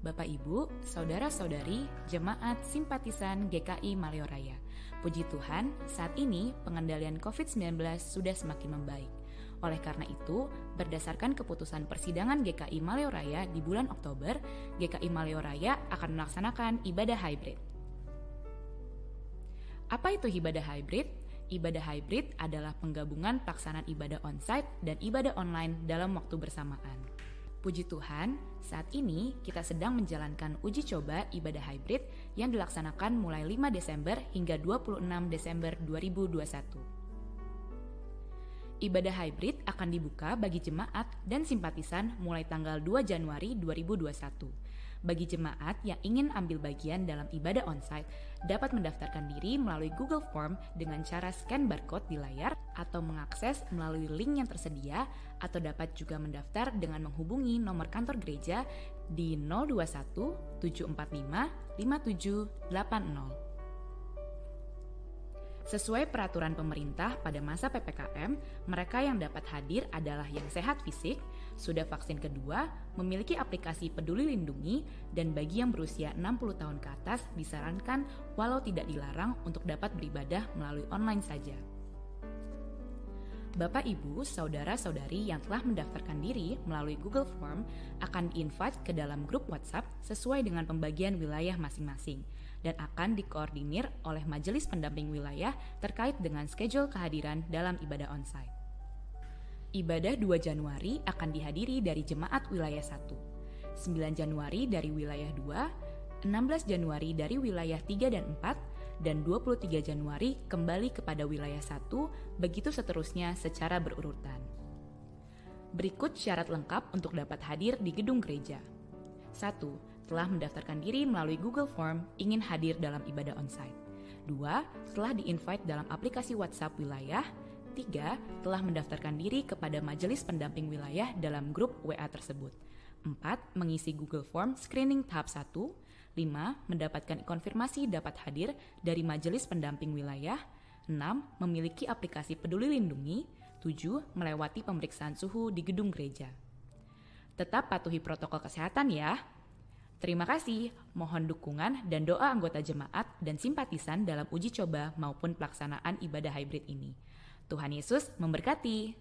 Bapak Ibu, Saudara-saudari, Jemaat Simpatisan GKI Malioraya. Puji Tuhan, saat ini pengendalian COVID-19 sudah semakin membaik. Oleh karena itu, berdasarkan keputusan persidangan GKI Malioraya di bulan Oktober, GKI Malioraya akan melaksanakan ibadah hybrid. Apa itu ibadah hybrid? Ibadah hybrid adalah penggabungan pelaksanaan ibadah onsite dan ibadah online dalam waktu bersamaan. Puji Tuhan, saat ini kita sedang menjalankan uji coba ibadah hybrid yang dilaksanakan mulai 5 Desember hingga 26 Desember 2021. Ibadah hybrid akan dibuka bagi jemaat dan simpatisan mulai tanggal 2 Januari 2021. Bagi jemaat yang ingin ambil bagian dalam ibadah onsite, dapat mendaftarkan diri melalui Google Form dengan cara scan barcode di layar atau mengakses melalui link yang tersedia, atau dapat juga mendaftar dengan menghubungi nomor kantor gereja di 021 745 5780. Sesuai peraturan pemerintah pada masa PPKM, mereka yang dapat hadir adalah yang sehat fisik, sudah vaksin kedua, memiliki aplikasi Peduli Lindungi, dan bagi yang berusia 60 tahun ke atas disarankan walau tidak dilarang untuk dapat beribadah melalui online saja. Bapak, Ibu, Saudara-saudari yang telah mendaftarkan diri melalui Google Form akan di-invite ke dalam grup WhatsApp sesuai dengan pembagian wilayah masing-masing dan akan dikoordinir oleh Majelis Pendamping Wilayah terkait dengan schedule kehadiran dalam ibadah onsite. Ibadah 2 Januari akan dihadiri dari Jemaat Wilayah 1, 9 Januari dari Wilayah 2, 16 Januari dari Wilayah 3 dan 4, dan 23 Januari kembali kepada Wilayah 1, begitu seterusnya secara berurutan. Berikut syarat lengkap untuk dapat hadir di gedung gereja. 1. Telah mendaftarkan diri melalui Google Form ingin hadir dalam ibadah onsite. 2. Telah di-invite dalam aplikasi WhatsApp wilayah. 3. Telah mendaftarkan diri kepada Majelis Pendamping Wilayah dalam grup WA tersebut. 4. Mengisi Google Form screening tahap 1. 5. Mendapatkan konfirmasi dapat hadir dari Majelis Pendamping Wilayah. 6. Memiliki aplikasi Peduli Lindungi. 7. Melewati pemeriksaan suhu di gedung gereja. Tetap patuhi protokol kesehatan ya. Terima kasih, mohon dukungan dan doa anggota jemaat dan simpatisan dalam uji coba maupun pelaksanaan ibadah hybrid ini. Tuhan Yesus memberkati.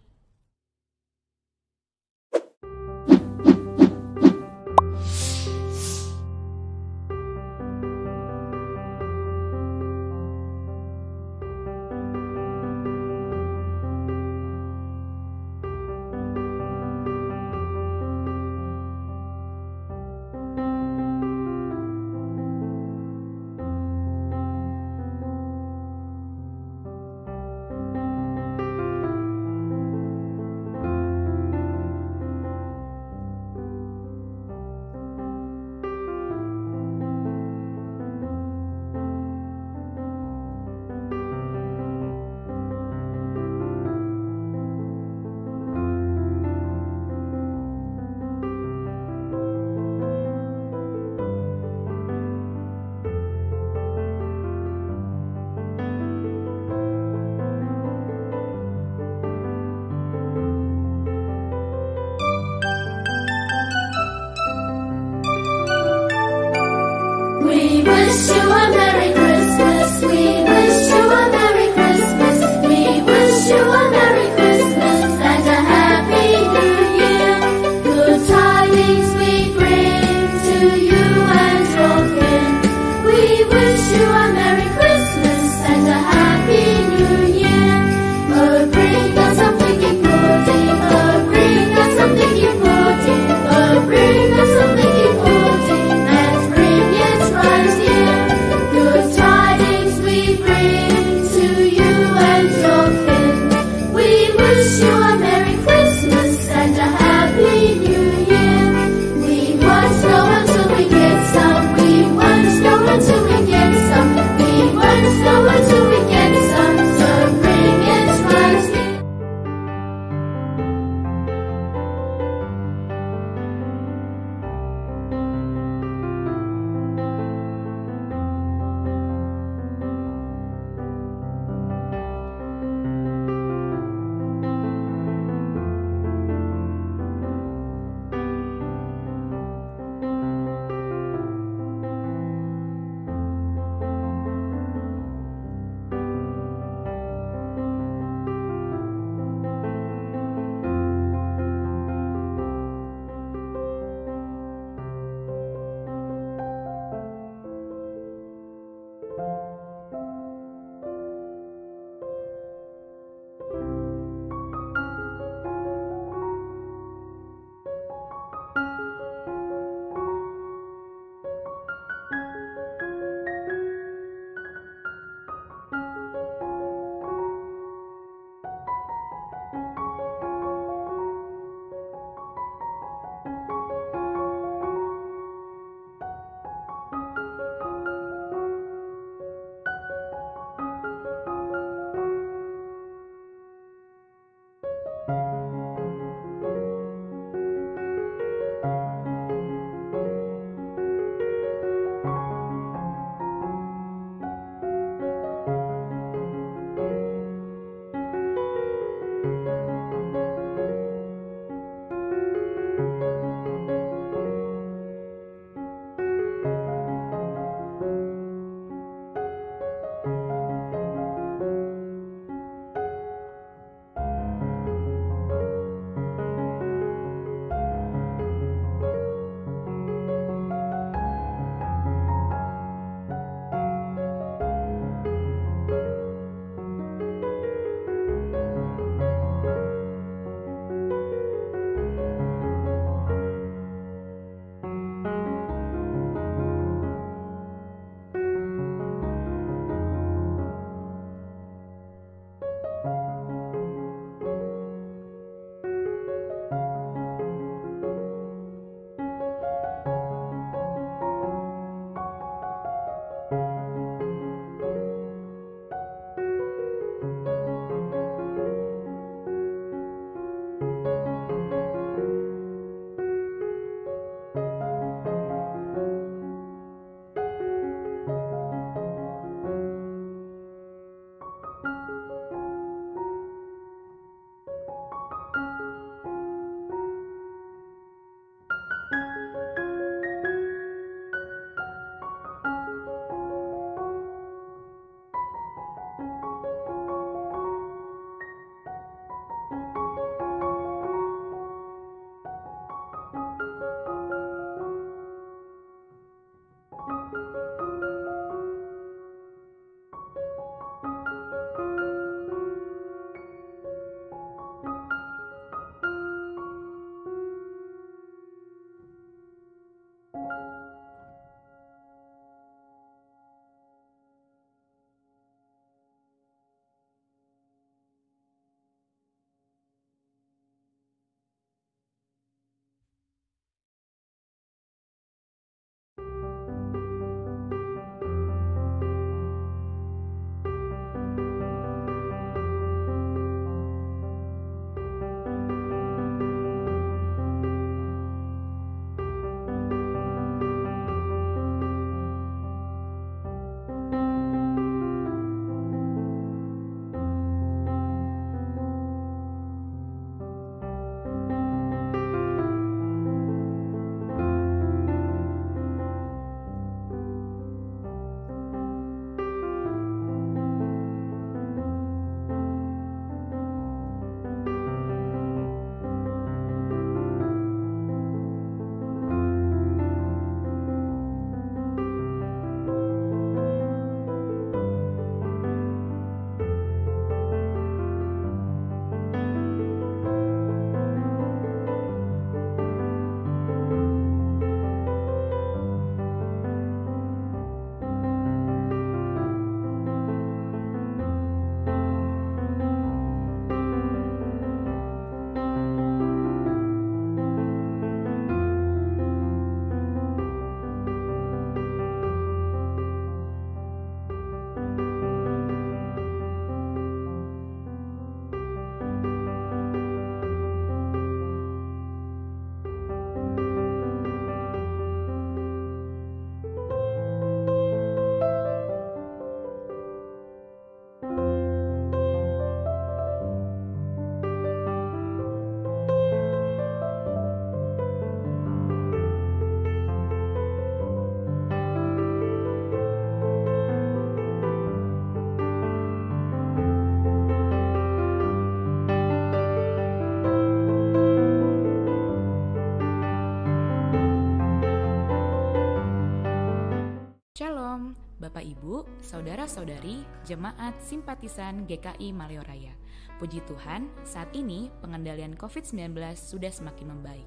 Bapak Ibu, Saudara-saudari, Jemaat Simpatisan GKI Malioraya. Puji Tuhan, saat ini pengendalian COVID-19 sudah semakin membaik.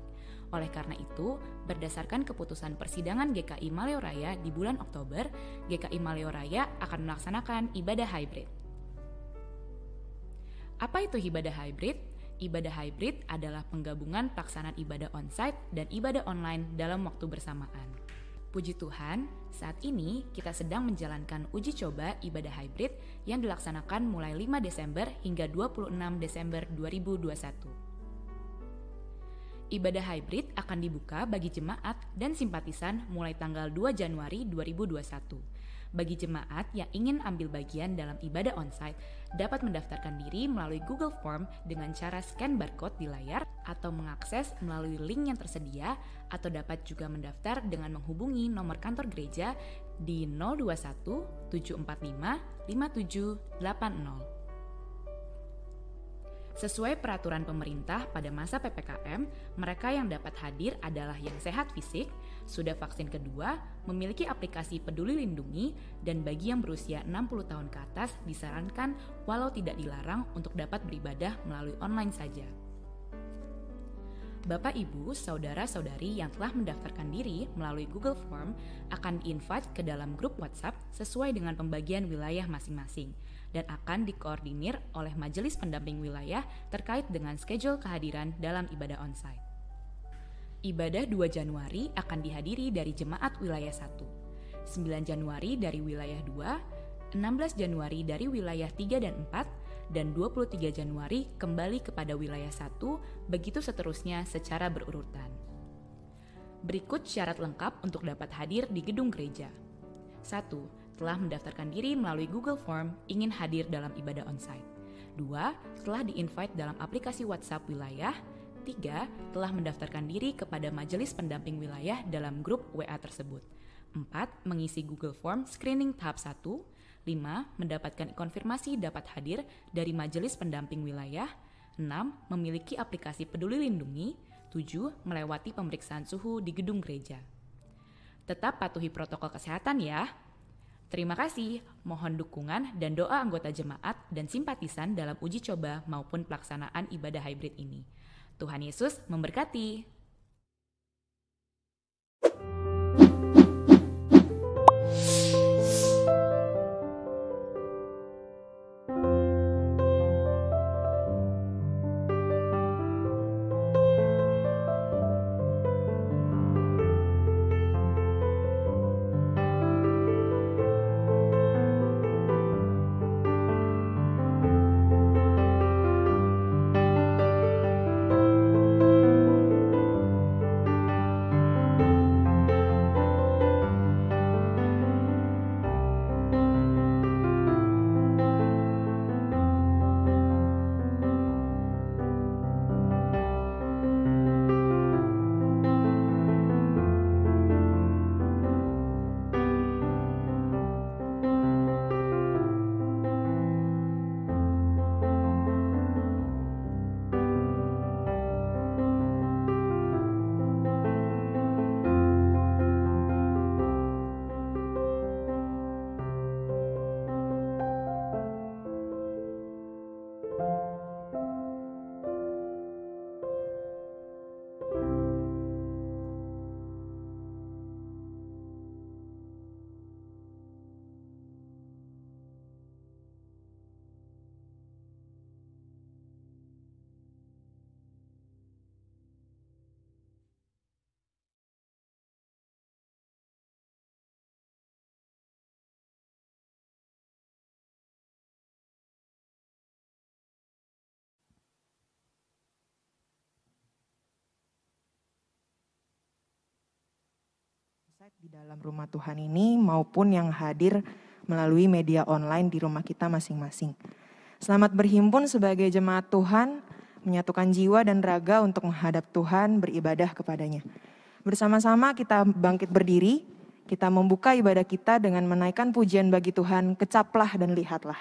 Oleh karena itu, berdasarkan keputusan persidangan GKI Malioraya di bulan Oktober, GKI Malioraya akan melaksanakan ibadah hybrid. Apa itu ibadah hybrid? Ibadah hybrid adalah penggabungan pelaksanaan ibadah onsite dan ibadah online dalam waktu bersamaan. Puji Tuhan, saat ini kita sedang menjalankan uji coba ibadah hybrid yang dilaksanakan mulai 5 Desember hingga 26 Desember 2021. Ibadah hybrid akan dibuka bagi jemaat dan simpatisan mulai tanggal 2 Januari 2021. Bagi jemaat yang ingin ambil bagian dalam ibadah onsite, dapat mendaftarkan diri melalui Google Form dengan cara scan barcode di layar atau mengakses melalui link yang tersedia, atau dapat juga mendaftar dengan menghubungi nomor kantor gereja di 021 745 5780. Sesuai peraturan pemerintah pada masa PPKM, mereka yang dapat hadir adalah yang sehat fisik, sudah vaksin kedua, memiliki aplikasi Peduli Lindungi, dan bagi yang berusia 60 tahun ke atas disarankan walau tidak dilarang untuk dapat beribadah melalui online saja. Bapak, Ibu, Saudara-saudari yang telah mendaftarkan diri melalui Google Form akan di-invite ke dalam grup WhatsApp sesuai dengan pembagian wilayah masing-masing dan akan dikoordinir oleh Majelis Pendamping Wilayah terkait dengan schedule kehadiran dalam ibadah onsite. Ibadah 2 Januari akan dihadiri dari Jemaat Wilayah 1, 9 Januari dari Wilayah 2, 16 Januari dari Wilayah 3 dan 4, dan 23 Januari kembali kepada Wilayah 1, begitu seterusnya secara berurutan. Berikut syarat lengkap untuk dapat hadir di gedung gereja. 1. Telah mendaftarkan diri melalui Google Form ingin hadir dalam ibadah onsite. 2. Telah di-invite dalam aplikasi WhatsApp wilayah. 3. Telah mendaftarkan diri kepada Majelis Pendamping Wilayah dalam grup WA tersebut. 4. Mengisi Google Form screening tahap 1. 5. Mendapatkan konfirmasi dapat hadir dari Majelis Pendamping Wilayah. 6. Memiliki aplikasi Peduli Lindungi. 7. Melewati pemeriksaan suhu di gedung gereja. Tetap patuhi protokol kesehatan ya. Terima kasih, mohon dukungan dan doa anggota jemaat dan simpatisan dalam uji coba maupun pelaksanaan ibadah hybrid ini. Tuhan Yesus memberkati. Di dalam rumah Tuhan ini maupun yang hadir melalui media online di rumah kita masing-masing. Selamat berhimpun sebagai jemaat Tuhan, menyatukan jiwa dan raga untuk menghadap Tuhan, beribadah kepadanya. Bersama-sama kita bangkit berdiri, kita membuka ibadah kita dengan menaikkan pujian bagi Tuhan, kecaplah dan lihatlah.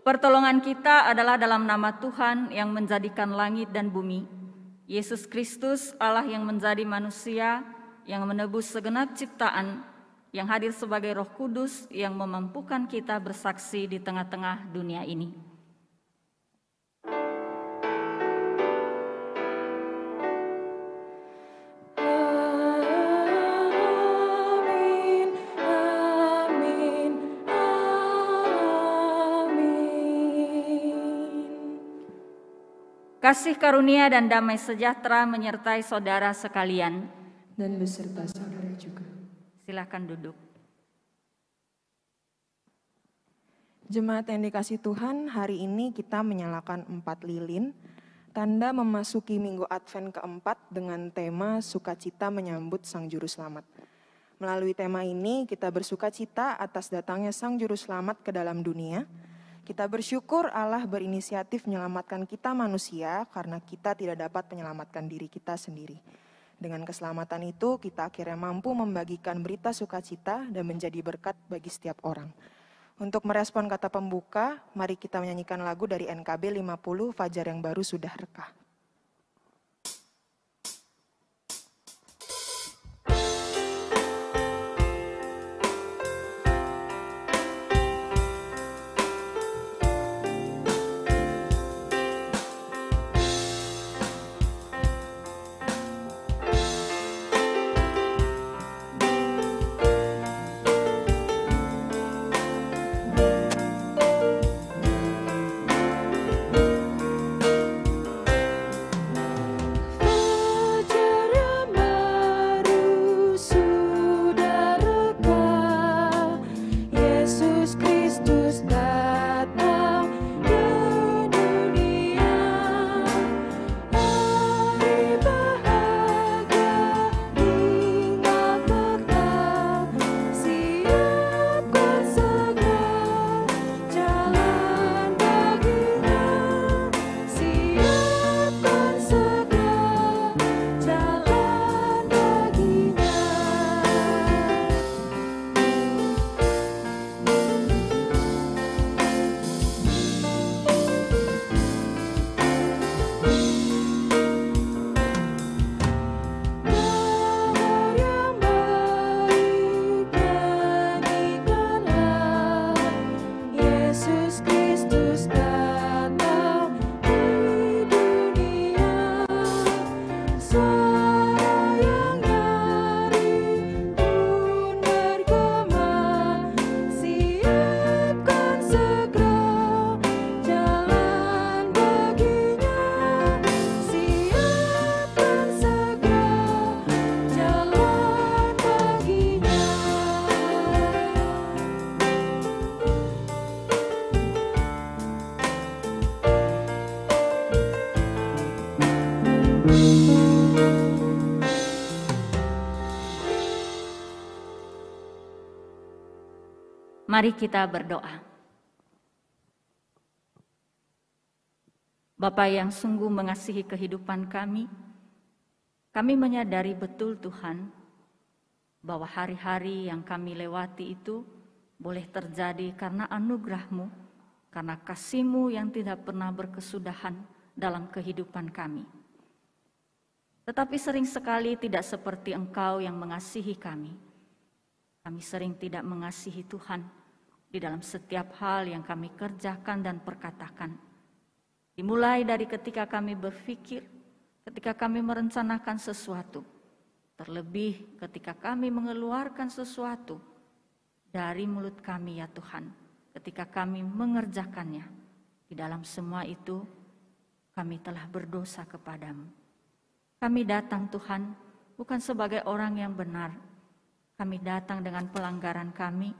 Pertolongan kita adalah dalam nama Tuhan yang menjadikan langit dan bumi, Yesus Kristus, Allah yang menjadi manusia, yang menebus segenap ciptaan, yang hadir sebagai Roh Kudus yang memampukan kita bersaksi di tengah-tengah dunia ini. Kasih karunia dan damai sejahtera menyertai saudara sekalian. Dan beserta saudara juga. Silakan duduk. Jemaat yang dikasihi Tuhan, hari ini kita menyalakan 4 lilin, tanda memasuki minggu Advent keempat dengan tema Sukacita Menyambut Sang Juru Selamat. Melalui tema ini kita bersukacita atas datangnya Sang Juru Selamat ke dalam dunia. Kita bersyukur Allah berinisiatif menyelamatkan kita manusia karena kita tidak dapat menyelamatkan diri kita sendiri. Dengan keselamatan itu kita akhirnya mampu membagikan berita sukacita dan menjadi berkat bagi setiap orang. Untuk merespon kata pembuka, mari kita menyanyikan lagu dari NKB 50, Fajar yang Baru Sudah Reka. Mari kita berdoa. Bapa yang sungguh mengasihi kehidupan kami menyadari betul Tuhan, bahwa hari-hari yang kami lewati itu boleh terjadi karena anugerah-Mu, karena kasih-Mu yang tidak pernah berkesudahan dalam kehidupan kami. Tetapi sering sekali tidak seperti Engkau yang mengasihi kami. Kami sering tidak mengasihi Tuhan di dalam setiap hal yang kami kerjakan dan perkatakan. Dimulai dari ketika kami berpikir, ketika kami merencanakan sesuatu, terlebih ketika kami mengeluarkan sesuatu dari mulut kami ya Tuhan, ketika kami mengerjakannya. Di dalam semua itu, kami telah berdosa kepadamu. Kami datang Tuhan, bukan sebagai orang yang benar. Kami datang dengan pelanggaran kami,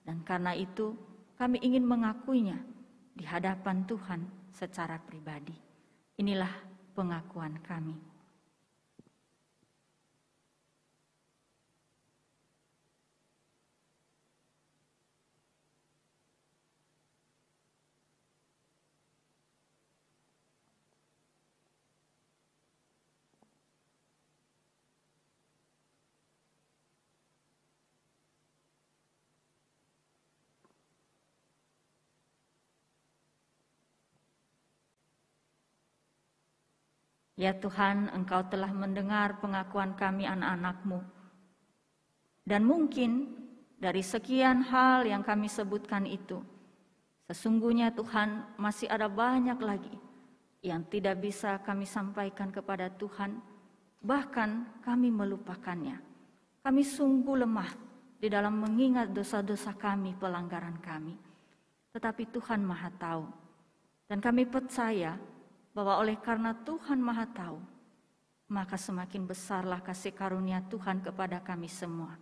dan karena itu kami ingin mengakuinya di hadapan Tuhan secara pribadi. Inilah pengakuan kami. Ya Tuhan, Engkau telah mendengar pengakuan kami anak-anak-Mu. Dan mungkin dari sekian hal yang kami sebutkan itu, sesungguhnya Tuhan masih ada banyak lagi yang tidak bisa kami sampaikan kepada Tuhan, bahkan kami melupakannya. Kami sungguh lemah di dalam mengingat dosa-dosa kami, pelanggaran kami. Tetapi Tuhan Maha Tahu. Dan kami percaya bahwa oleh karena Tuhan Maha Tahu, maka semakin besarlah kasih karunia Tuhan kepada kami semua.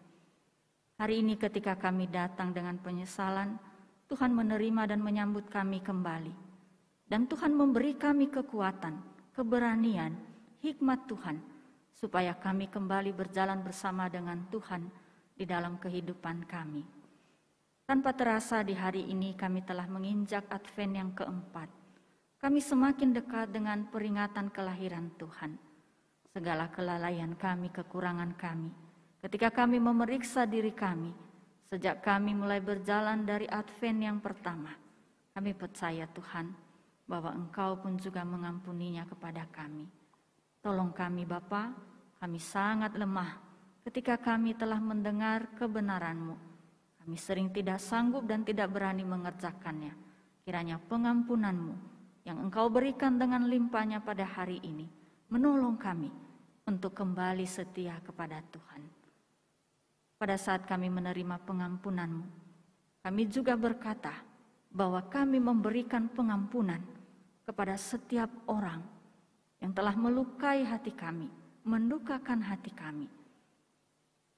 Hari ini ketika kami datang dengan penyesalan, Tuhan menerima dan menyambut kami kembali. Dan Tuhan memberi kami kekuatan, keberanian, hikmat Tuhan, supaya kami kembali berjalan bersama dengan Tuhan di dalam kehidupan kami. Tanpa terasa di hari ini kami telah menginjak Advent yang keempat. Kami semakin dekat dengan peringatan kelahiran Tuhan. Segala kelalaian kami, kekurangan kami, ketika kami memeriksa diri kami, sejak kami mulai berjalan dari Advent yang pertama, kami percaya Tuhan bahwa Engkau pun juga mengampuninya kepada kami. Tolong kami Bapa, kami sangat lemah ketika kami telah mendengar kebenaran-Mu. Kami sering tidak sanggup dan tidak berani mengerjakannya. Kiranya pengampunan-Mu yang Engkau berikan dengan limpahnya pada hari ini menolong kami untuk kembali setia kepada Tuhan. Pada saat kami menerima pengampunan-Mu, kami juga berkata bahwa kami memberikan pengampunan kepada setiap orang yang telah melukai hati kami, mendukakan hati kami.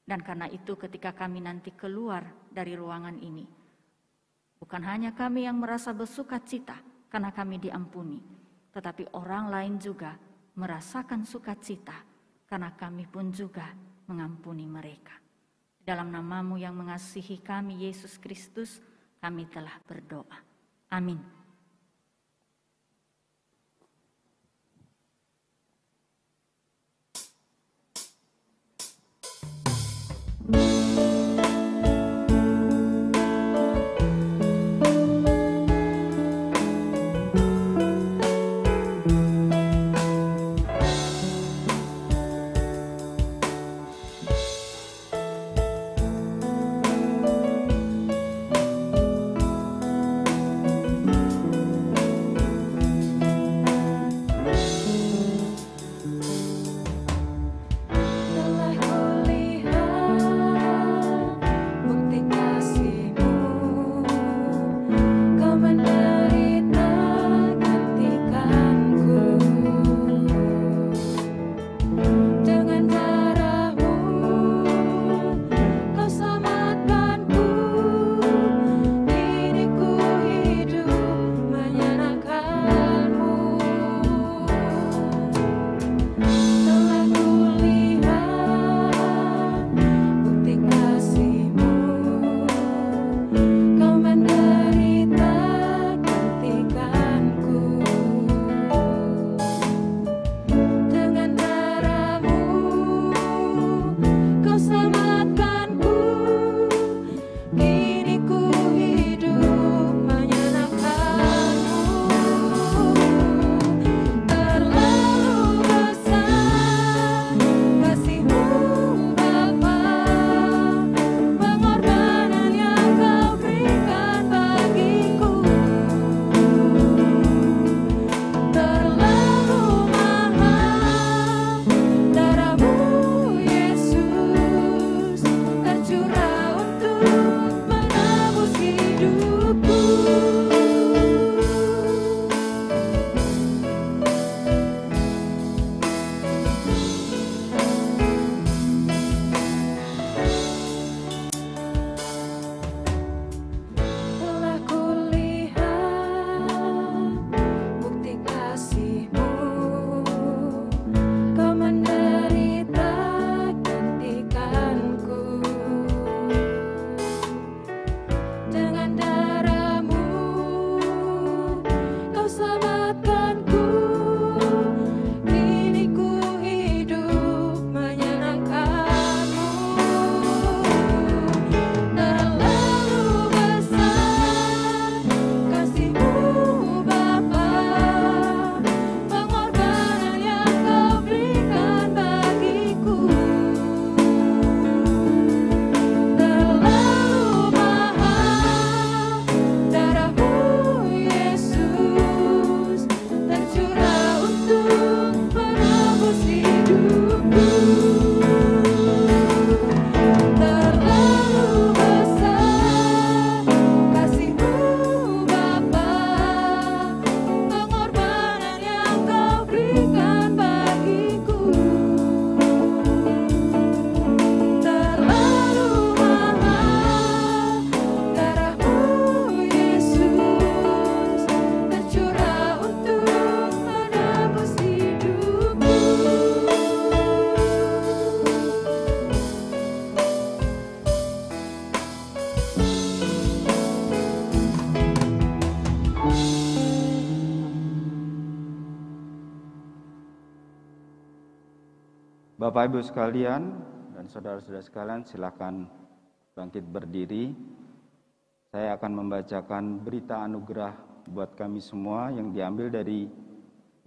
Dan karena itu ketika kami nanti keluar dari ruangan ini, bukan hanya kami yang merasa bersuka cita karena kami diampuni, tetapi orang lain juga merasakan sukacita karena kami pun juga mengampuni mereka. Dalam nama-Mu yang mengasihi kami, Yesus Kristus, kami telah berdoa. Amin. Telah kulihat Bapak Ibu sekalian dan saudara-saudara sekalian, silakan bangkit berdiri. Saya akan membacakan berita anugerah buat kami semua yang diambil dari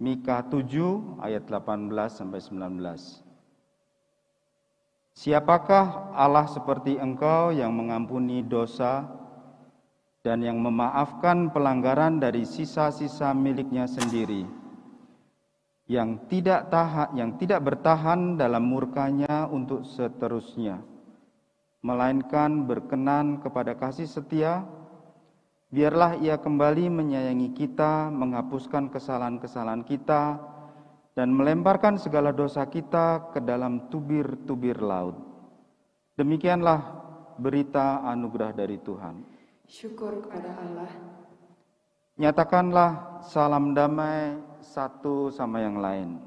Mika 7 ayat 18 sampai 19. Siapakah Allah seperti Engkau yang mengampuni dosa dan yang memaafkan pelanggaran dari sisa-sisa miliknya sendiri, yang tidak bertahan dalam murkanya untuk seterusnya, melainkan berkenan kepada kasih setia. Biarlah Ia kembali menyayangi kita, menghapuskan kesalahan-kesalahan kita, dan melemparkan segala dosa kita ke dalam tubir-tubir laut. Demikianlah berita anugerah dari Tuhan. Syukur kepada Allah. Nyatakanlah salam damai satu sama yang lain.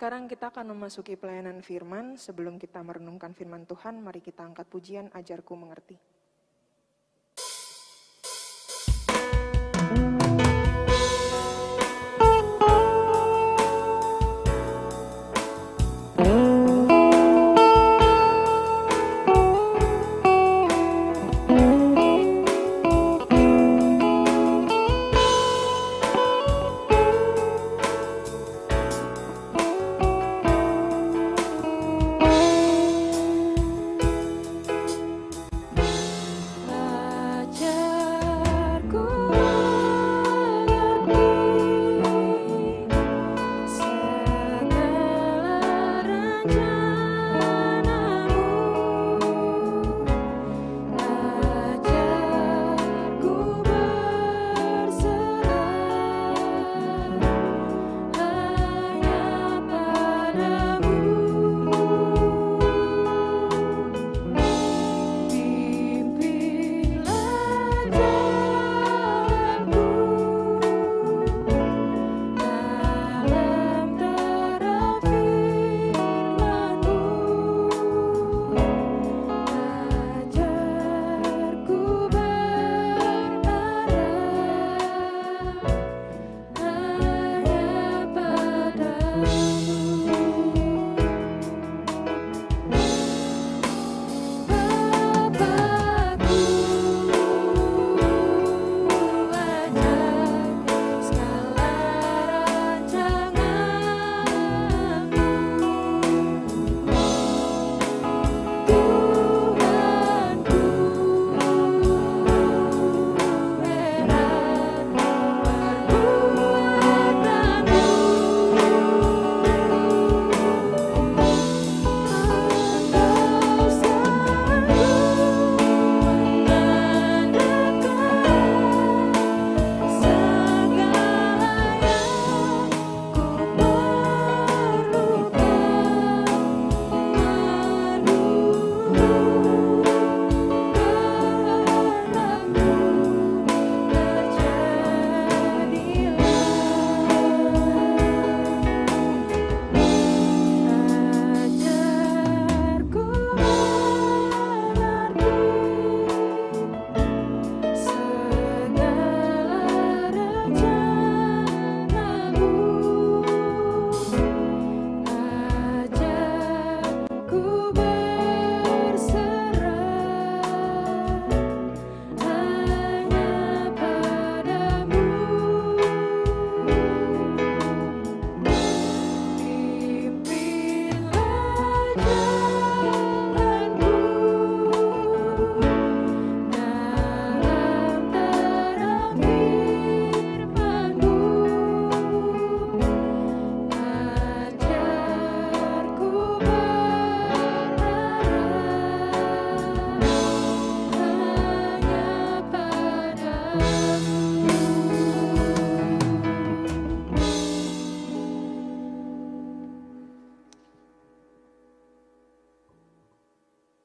Sekarang kita akan memasuki pelayanan firman. Sebelum kita merenungkan firman Tuhan, mari kita angkat pujian Ajarku Mengerti.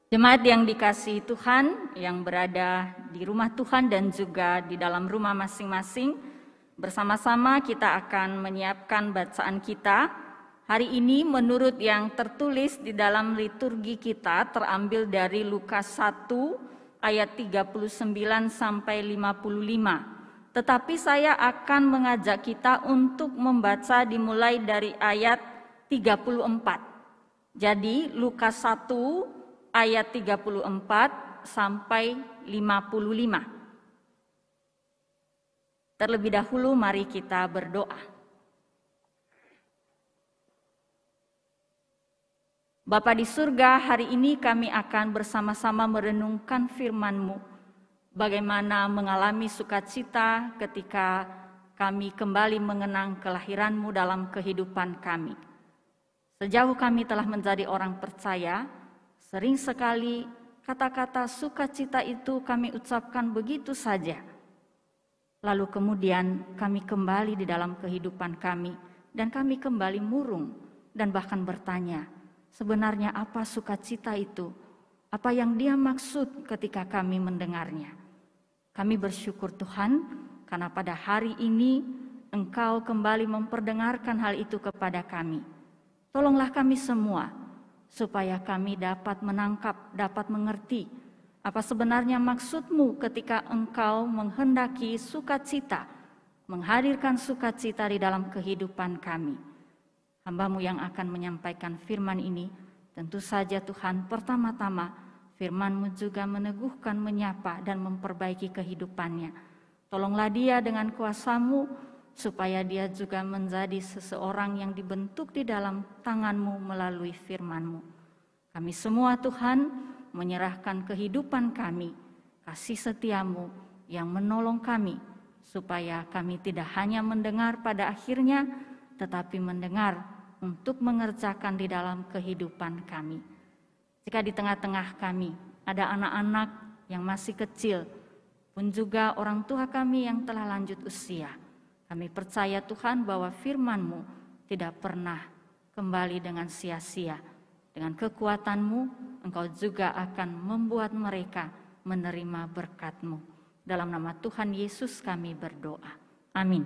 Jemaat yang dikasihi Tuhan, yang berada di rumah Tuhan dan juga di dalam rumah masing-masing, bersama-sama kita akan menyiapkan bacaan kita. Hari ini menurut yang tertulis di dalam liturgi kita terambil dari Lukas 1 ayat 39 sampai 55. Tetapi saya akan mengajak kita untuk membaca dimulai dari ayat 34. Jadi Lukas 1 ayat 34 sampai 55. Terlebih dahulu mari kita berdoa. Bapa di surga, hari ini kami akan bersama-sama merenungkan firman-Mu. Bagaimana mengalami sukacita ketika kami kembali mengenang kelahiran-Mu dalam kehidupan kami. Sejauh kami telah menjadi orang percaya, sering sekali kata-kata sukacita itu kami ucapkan begitu saja. Lalu kemudian kami kembali di dalam kehidupan kami dan kami kembali murung dan bahkan bertanya, sebenarnya apa sukacita itu? Apa yang Dia maksud ketika kami mendengarnya? Kami bersyukur Tuhan karena pada hari ini Engkau kembali memperdengarkan hal itu kepada kami. Tolonglah kami semua supaya kami dapat menangkap, dapat mengerti apa sebenarnya maksud-Mu ketika Engkau menghendaki sukacita, menghadirkan sukacita di dalam kehidupan kami. Hamba-Mu yang akan menyampaikan firman ini, tentu saja Tuhan pertama-tama firman-Mu juga meneguhkan, menyapa dan memperbaiki kehidupannya. Tolonglah dia dengan kuasa-Mu supaya dia juga menjadi seseorang yang dibentuk di dalam tangan-Mu melalui firman-Mu. Kami semua Tuhan menyerahkan kehidupan kami, kasih setia-Mu yang menolong kami, supaya kami tidak hanya mendengar pada akhirnya, tetapi mendengar untuk mengerjakan di dalam kehidupan kami. Jika di tengah-tengah kami ada anak-anak yang masih kecil, pun juga orang tua kami yang telah lanjut usia, kami percaya Tuhan bahwa firman-Mu tidak pernah kembali dengan sia-sia. Dengan kekuatan-Mu, Engkau juga akan membuat mereka menerima berkat-Mu. Dalam nama Tuhan Yesus kami berdoa. Amin.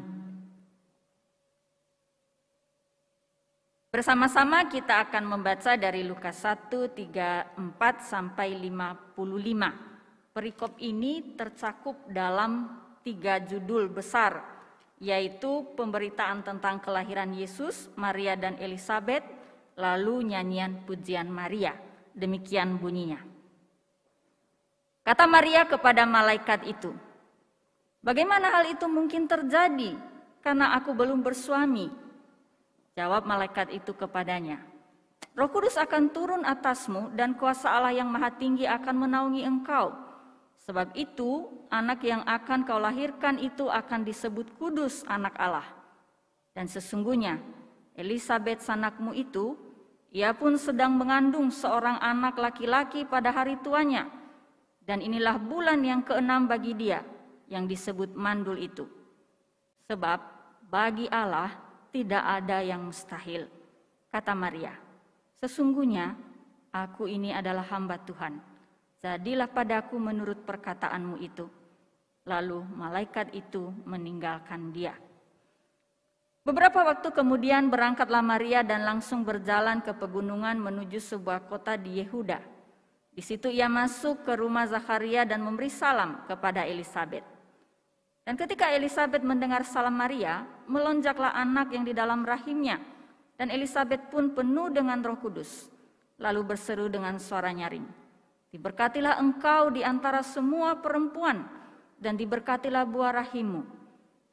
Bersama-sama kita akan membaca dari Lukas 1, 34 sampai 55. Perikop ini tercakup dalam 3 judul besar, yaitu pemberitaan tentang kelahiran Yesus, Maria dan Elisabet, lalu nyanyian pujian Maria. Demikian bunyinya. Kata Maria kepada malaikat itu, "Bagaimana hal itu mungkin terjadi, karena aku belum bersuami?" Jawab malaikat itu kepadanya, "Roh Kudus akan turun atasmu dan kuasa Allah yang Maha Tinggi akan menaungi engkau. Sebab itu, anak yang akan kau lahirkan itu akan disebut kudus, anak Allah. Dan sesungguhnya, Elisabet sanakmu itu, ia pun sedang mengandung seorang anak laki-laki pada hari tuanya. Dan inilah bulan yang ke-6 bagi dia, yang disebut mandul itu. Sebab bagi Allah tidak ada yang mustahil." Kata Maria, "Sesungguhnya aku ini adalah hamba Tuhan. Jadilah padaku menurut perkataanmu itu." Lalu malaikat itu meninggalkan dia. Beberapa waktu kemudian berangkatlah Maria dan langsung berjalan ke pegunungan menuju sebuah kota di Yehuda. Di situ ia masuk ke rumah Zakaria dan memberi salam kepada Elisabet. Dan ketika Elisabet mendengar salam Maria, melonjaklah anak yang di dalam rahimnya, dan Elisabet pun penuh dengan Roh Kudus, lalu berseru dengan suara nyaring, "Diberkatilah engkau di antara semua perempuan, dan diberkatilah buah rahimmu.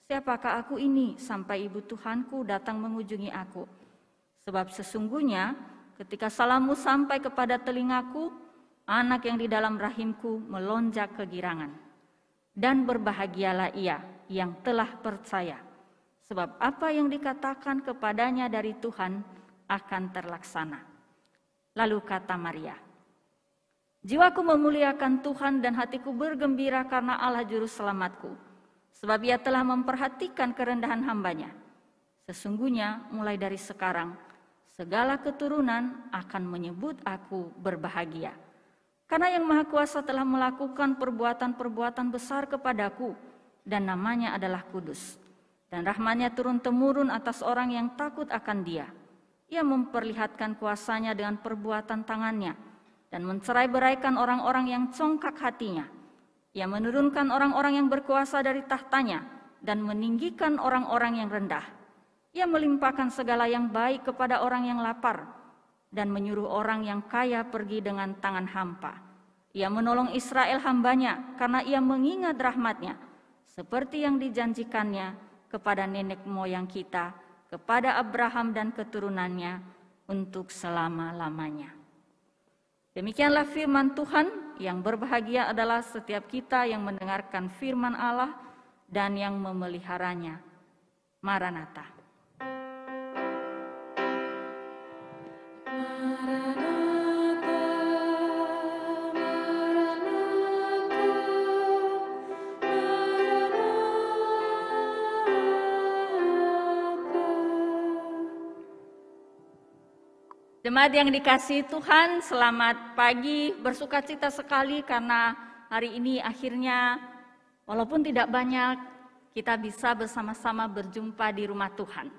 Siapakah aku ini sampai ibu Tuhanku datang mengunjungi aku? Sebab sesungguhnya ketika salammu sampai kepada telingaku, anak yang di dalam rahimku melonjak kegirangan. Dan berbahagialah ia yang telah percaya, sebab apa yang dikatakan kepadanya dari Tuhan akan terlaksana." Lalu kata Maria, "Jiwaku memuliakan Tuhan dan hatiku bergembira karena Allah juru selamatku, sebab ia telah memperhatikan kerendahan hambanya. Sesungguhnya mulai dari sekarang segala keturunan akan menyebut aku berbahagia. Karena yang Maha Kuasa telah melakukan perbuatan-perbuatan besar kepadaku, dan namanya adalah kudus. Dan rahmat-Nya turun-temurun atas orang yang takut akan Dia. Ia memperlihatkan kuasanya dengan perbuatan tangannya, dan mencerai-beraikan orang-orang yang congkak hatinya. Ia menurunkan orang-orang yang berkuasa dari tahtanya, dan meninggikan orang-orang yang rendah. Ia melimpahkan segala yang baik kepada orang yang lapar, dan menyuruh orang yang kaya pergi dengan tangan hampa. Ia menolong Israel hamba-Nya, karena Ia mengingat rahmat-Nya, seperti yang dijanjikannya kepada nenek moyang kita, kepada Abraham dan keturunannya, untuk selama-lamanya. Demikianlah firman Tuhan. Yang berbahagia adalah setiap kita yang mendengarkan firman Allah dan yang memeliharanya. Maranatha. Jemaat yang dikasihi Tuhan, selamat pagi. Bersukacita sekali karena hari ini akhirnya walaupun tidak banyak, kita bisa bersama-sama berjumpa di rumah Tuhan.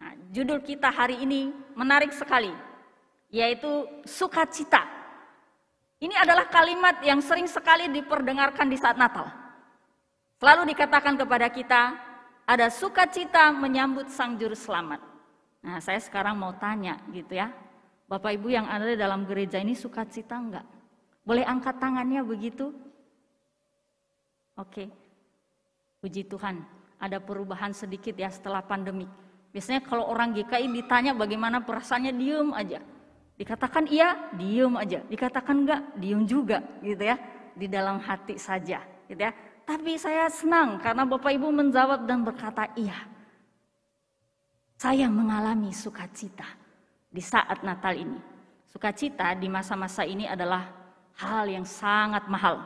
Nah, judul kita hari ini menarik sekali, yaitu sukacita. Ini adalah kalimat yang sering sekali diperdengarkan di saat Natal. Selalu dikatakan kepada kita, ada sukacita menyambut Sang Juru Selamat. Nah, saya sekarang mau tanya gitu ya, Bapak Ibu yang ada di dalam gereja ini sukacita enggak? Boleh angkat tangannya begitu? Oke. Puji Tuhan, ada perubahan sedikit ya setelah pandemi. Biasanya kalau orang GKI ditanya bagaimana perasaannya, diem aja. Dikatakan iya, diem aja. Dikatakan enggak, diem juga gitu ya. Di dalam hati saja gitu ya. Tapi saya senang karena Bapak Ibu menjawab dan berkata iya. Saya mengalami sukacita di saat Natal ini. Sukacita di masa-masa ini adalah hal yang sangat mahal.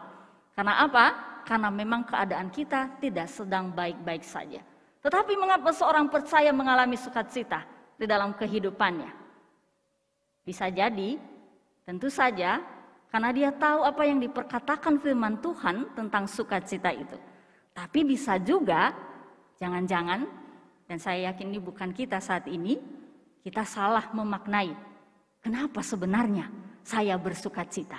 Karena apa? Karena memang keadaan kita tidak sedang baik-baik saja. Tetapi mengapa seorang percaya mengalami sukacita di dalam kehidupannya? Bisa jadi, tentu saja, karena dia tahu apa yang diperkatakan firman Tuhan tentang sukacita itu. Tapi bisa juga, jangan-jangan, dan saya yakin ini bukan kita saat ini, kita salah memaknai kenapa sebenarnya saya bersukacita.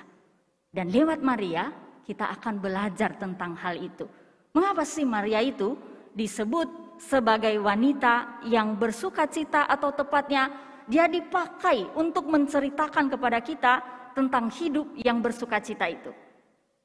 Dan lewat Maria kita akan belajar tentang hal itu. Mengapa sih Maria itu disebut sebagai wanita yang bersukacita, atau tepatnya dia dipakai untuk menceritakan kepada kita tentang hidup yang bersukacita itu.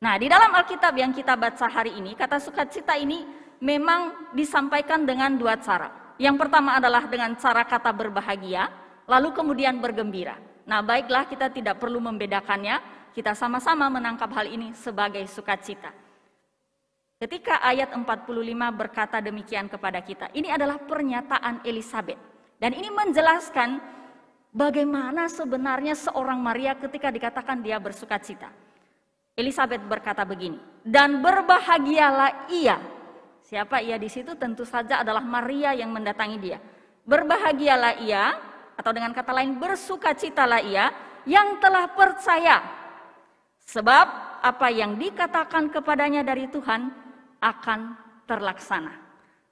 Nah, di dalam Alkitab yang kita baca hari ini, kata sukacita ini memang disampaikan dengan dua cara. Yang pertama adalah dengan cara kata berbahagia, lalu kemudian bergembira. Nah, baiklah, kita tidak perlu membedakannya, kita sama-sama menangkap hal ini sebagai sukacita. Ketika ayat 45 berkata demikian kepada kita, ini adalah pernyataan Elisabet. Dan ini menjelaskan bagaimana sebenarnya seorang Maria ketika dikatakan dia bersukacita. Elisabet berkata begini, dan berbahagialah ia. Siapa ia di situ? Tentu saja adalah Maria yang mendatangi dia. Berbahagialah ia, atau dengan kata lain bersukacitalah ia yang telah percaya. Sebab apa yang dikatakan kepadanya dari Tuhan akan terlaksana.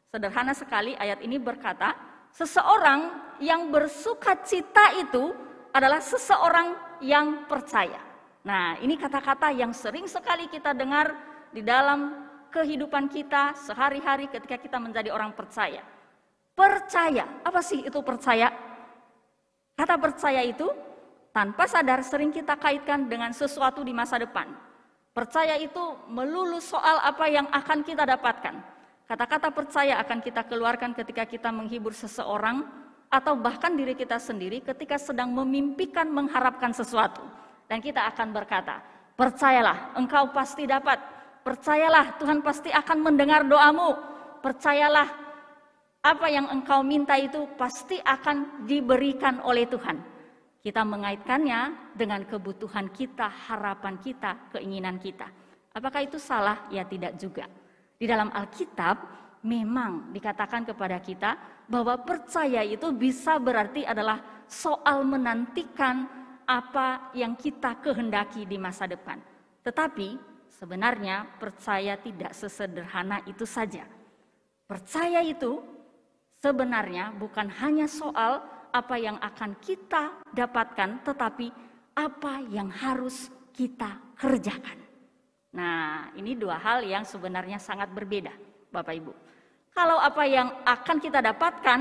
Sederhana sekali ayat ini berkata, seseorang yang bersukacita itu adalah seseorang yang percaya. Nah, ini kata-kata yang sering sekali kita dengar di dalam kehidupan kita sehari-hari ketika kita menjadi orang percaya. Percaya, apa sih itu percaya? Kata percaya itu tanpa sadar sering kita kaitkan dengan sesuatu di masa depan. Percaya itu melulu soal apa yang akan kita dapatkan. Kata-kata percaya akan kita keluarkan ketika kita menghibur seseorang, atau bahkan diri kita sendiri ketika sedang memimpikan mengharapkan sesuatu. Dan kita akan berkata, percayalah engkau pasti dapat. Percayalah Tuhan pasti akan mendengar doamu. Percayalah apa yang engkau minta itu pasti akan diberikan oleh Tuhan. Kita mengaitkannya dengan kebutuhan kita, harapan kita, keinginan kita. Apakah itu salah? Ya tidak juga. Di dalam Alkitab memang dikatakan kepada kita bahwa percaya itu bisa berarti adalah soal menantikan apa yang kita kehendaki di masa depan. Tetapi sebenarnya percaya tidak sesederhana itu saja. Percaya itu sebenarnya bukan hanya soal apa yang akan kita dapatkan, tetapi apa yang harus kita kerjakan. Nah, ini dua hal yang sebenarnya sangat berbeda, Bapak Ibu. Kalau apa yang akan kita dapatkan,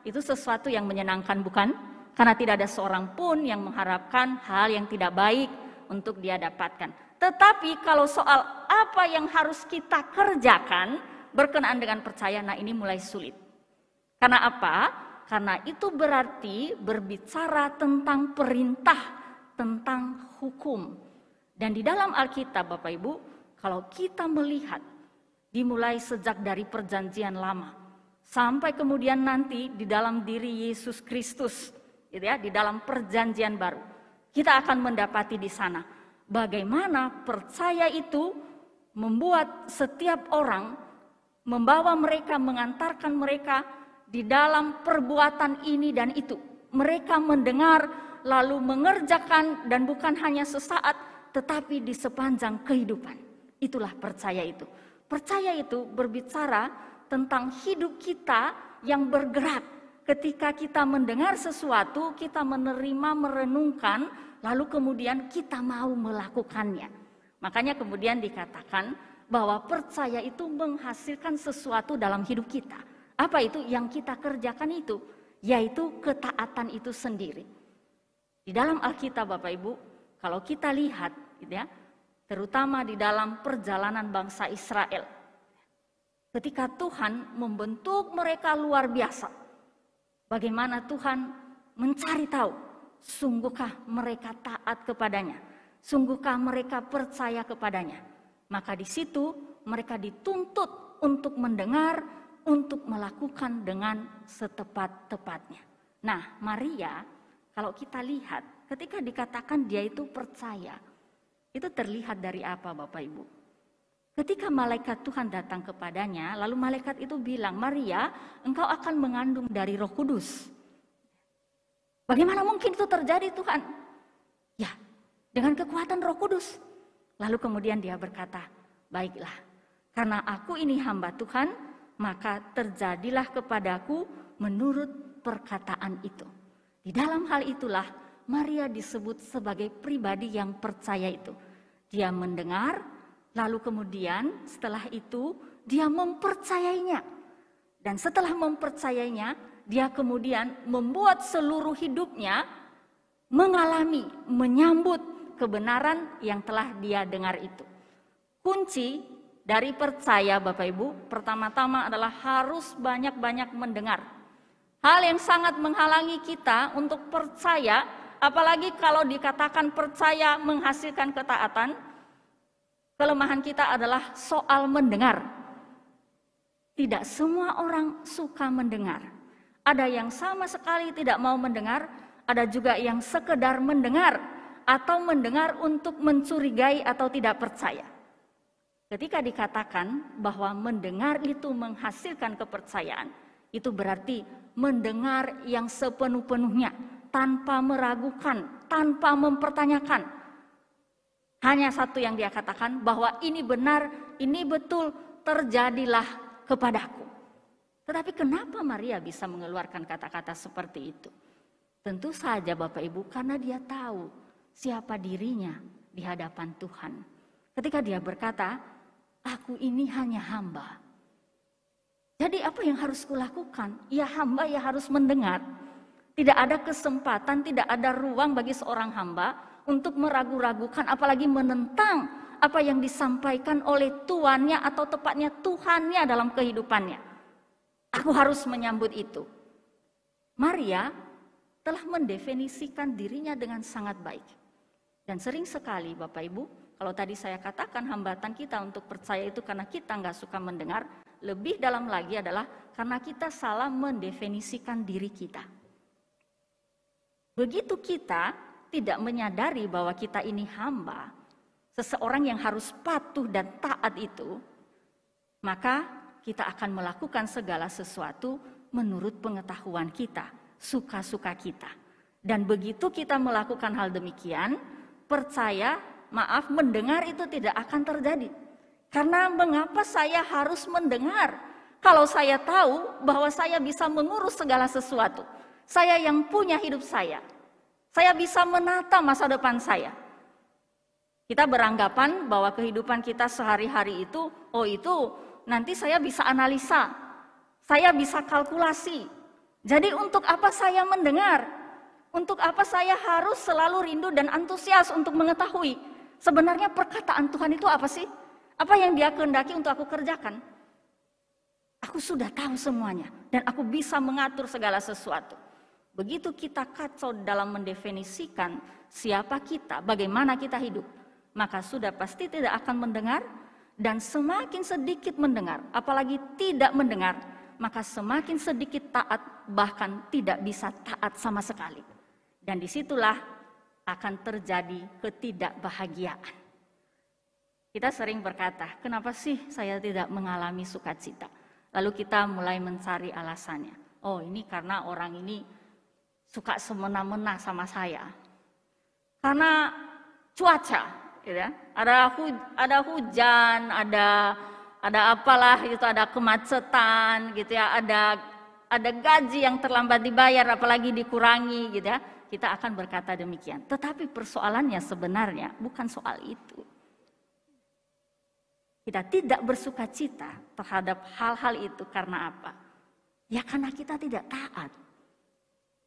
itu sesuatu yang menyenangkan, bukan? Karena tidak ada seorang pun yang mengharapkan hal yang tidak baik untuk dia dapatkan. Tetapi kalau soal apa yang harus kita kerjakan berkenaan dengan percaya, nah ini mulai sulit. Karena apa? Karena itu berarti berbicara tentang perintah, tentang hukum. Dan di dalam Alkitab, Bapak Ibu, kalau kita melihat dimulai sejak dari perjanjian lama sampai kemudian nanti di dalam diri Yesus Kristus, gitu ya, di dalam perjanjian baru, kita akan mendapati di sana bagaimana percaya itu membuat setiap orang, membawa mereka, mengantarkan mereka di dalam perbuatan ini dan itu. Mereka mendengar lalu mengerjakan, dan bukan hanya sesaat tetapi di sepanjang kehidupan. Itulah percaya itu. Percaya itu berbicara tentang hidup kita yang bergerak. Ketika kita mendengar sesuatu, kita menerima, merenungkan, lalu kemudian kita mau melakukannya. Makanya kemudian dikatakan bahwa percaya itu menghasilkan sesuatu dalam hidup kita. Apa itu yang kita kerjakan itu? Yaitu ketaatan itu sendiri. Di dalam Alkitab, Bapak Ibu, kalau kita lihat, gitu ya, terutama di dalam perjalanan bangsa Israel, ketika Tuhan membentuk mereka luar biasa, bagaimana Tuhan mencari tahu, sungguhkah mereka taat kepadanya, sungguhkah mereka percaya kepadanya. Maka di situ mereka dituntut untuk mendengar, untuk melakukan dengan setepat-tepatnya. Nah, Maria, kalau kita lihat, ketika dikatakan dia itu percaya, itu terlihat dari apa, Bapak Ibu? Ketika malaikat Tuhan datang kepadanya, lalu malaikat itu bilang, Maria, engkau akan mengandung dari Roh Kudus. Bagaimana mungkin itu terjadi, Tuhan? Ya, dengan kekuatan Roh Kudus. Lalu kemudian dia berkata, baiklah, karena aku ini hamba Tuhan, maka terjadilah kepadaku menurut perkataan itu. Di dalam hal itulah Maria disebut sebagai pribadi yang percaya itu. Dia mendengar, lalu kemudian setelah itu dia mempercayainya. Dan setelah mempercayainya, dia kemudian membuat seluruh hidupnya mengalami, menyambut kebenaran yang telah dia dengar itu. Kunci dari percaya, Bapak Ibu, pertama-tama adalah harus banyak-banyak mendengar. Hal yang sangat menghalangi kita untuk percaya, apalagi kalau dikatakan percaya menghasilkan ketaatan, kelemahan kita adalah soal mendengar. Tidak semua orang suka mendengar. Ada yang sama sekali tidak mau mendengar, ada juga yang sekedar mendengar atau mendengar untuk mencurigai atau tidak percaya. Ketika dikatakan bahwa mendengar itu menghasilkan kepercayaan, itu berarti mendengar yang sepenuh-penuhnya, tanpa meragukan, tanpa mempertanyakan. Hanya satu yang dia katakan, bahwa ini benar, ini betul, terjadilah kepadaku. Tetapi kenapa Maria bisa mengeluarkan kata-kata seperti itu? Tentu saja Bapak Ibu, karena dia tahu siapa dirinya di hadapan Tuhan. Ketika dia berkata, aku ini hanya hamba. Jadi apa yang harus kulakukan? Ya hamba ya harus mendengar. Tidak ada kesempatan, tidak ada ruang bagi seorang hamba untuk meragu-ragukan, apalagi menentang apa yang disampaikan oleh tuannya atau tepatnya Tuhannya dalam kehidupannya. Aku harus menyambut itu. Maria telah mendefinisikan dirinya dengan sangat baik. Dan sering sekali Bapak Ibu, kalau tadi saya katakan hambatan kita untuk percaya itu karena kita nggak suka mendengar, lebih dalam lagi adalah karena kita salah mendefinisikan diri kita. Begitu kita tidak menyadari bahwa kita ini hamba, seseorang yang harus patuh dan taat itu, maka kita akan melakukan segala sesuatu menurut pengetahuan kita, suka-suka kita. Dan begitu kita melakukan hal demikian, mendengar itu tidak akan terjadi. Karena mengapa saya harus mendengar? Kalau saya tahu bahwa saya bisa mengurus segala sesuatu. Saya yang punya hidup saya. Saya bisa menata masa depan saya. Kita beranggapan bahwa kehidupan kita sehari-hari itu, nanti saya bisa analisa. Saya bisa kalkulasi. Jadi untuk apa saya mendengar? Untuk apa saya harus selalu rindu dan antusias untuk mengetahui sebenarnya perkataan Tuhan itu apa sih? Apa yang Dia kehendaki untuk aku kerjakan? Aku sudah tahu semuanya dan aku bisa mengatur segala sesuatu. Begitu kita kacau dalam mendefinisikan siapa kita, bagaimana kita hidup, maka sudah pasti tidak akan mendengar, dan semakin sedikit mendengar, apalagi tidak mendengar, maka semakin sedikit taat, bahkan tidak bisa taat sama sekali. Dan disitulah akan terjadi ketidakbahagiaan. Kita sering berkata, kenapa sih saya tidak mengalami sukacita? Lalu kita mulai mencari alasannya. Oh, ini karena orang ini suka semena-mena sama saya. Karena cuaca, gitu ya. Ada hujan, ada apalah itu, ada kemacetan, gitu ya. Ada gaji yang terlambat dibayar, apalagi dikurangi, gitu ya. Kita akan berkata demikian. Tetapi persoalannya sebenarnya bukan soal itu. Kita tidak bersukacita terhadap hal-hal itu karena apa? Ya karena kita tidak taat.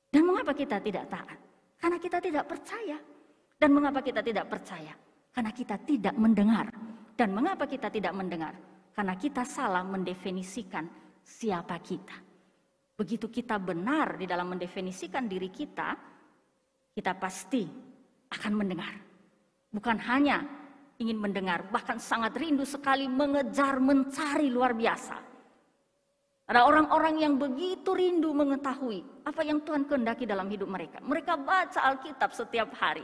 Dan mengapa kita tidak taat? Karena kita tidak percaya. Dan mengapa kita tidak percaya? Karena kita tidak mendengar. Dan mengapa kita tidak mendengar? Karena kita salah mendefinisikan siapa kita. Begitu kita benar di dalam mendefinisikan diri kita pasti akan mendengar. Bukan hanya ingin mendengar, bahkan sangat rindu sekali mengejar, mencari luar biasa. Ada orang-orang yang begitu rindu mengetahui apa yang Tuhan kehendaki dalam hidup mereka. Mereka baca Alkitab setiap hari.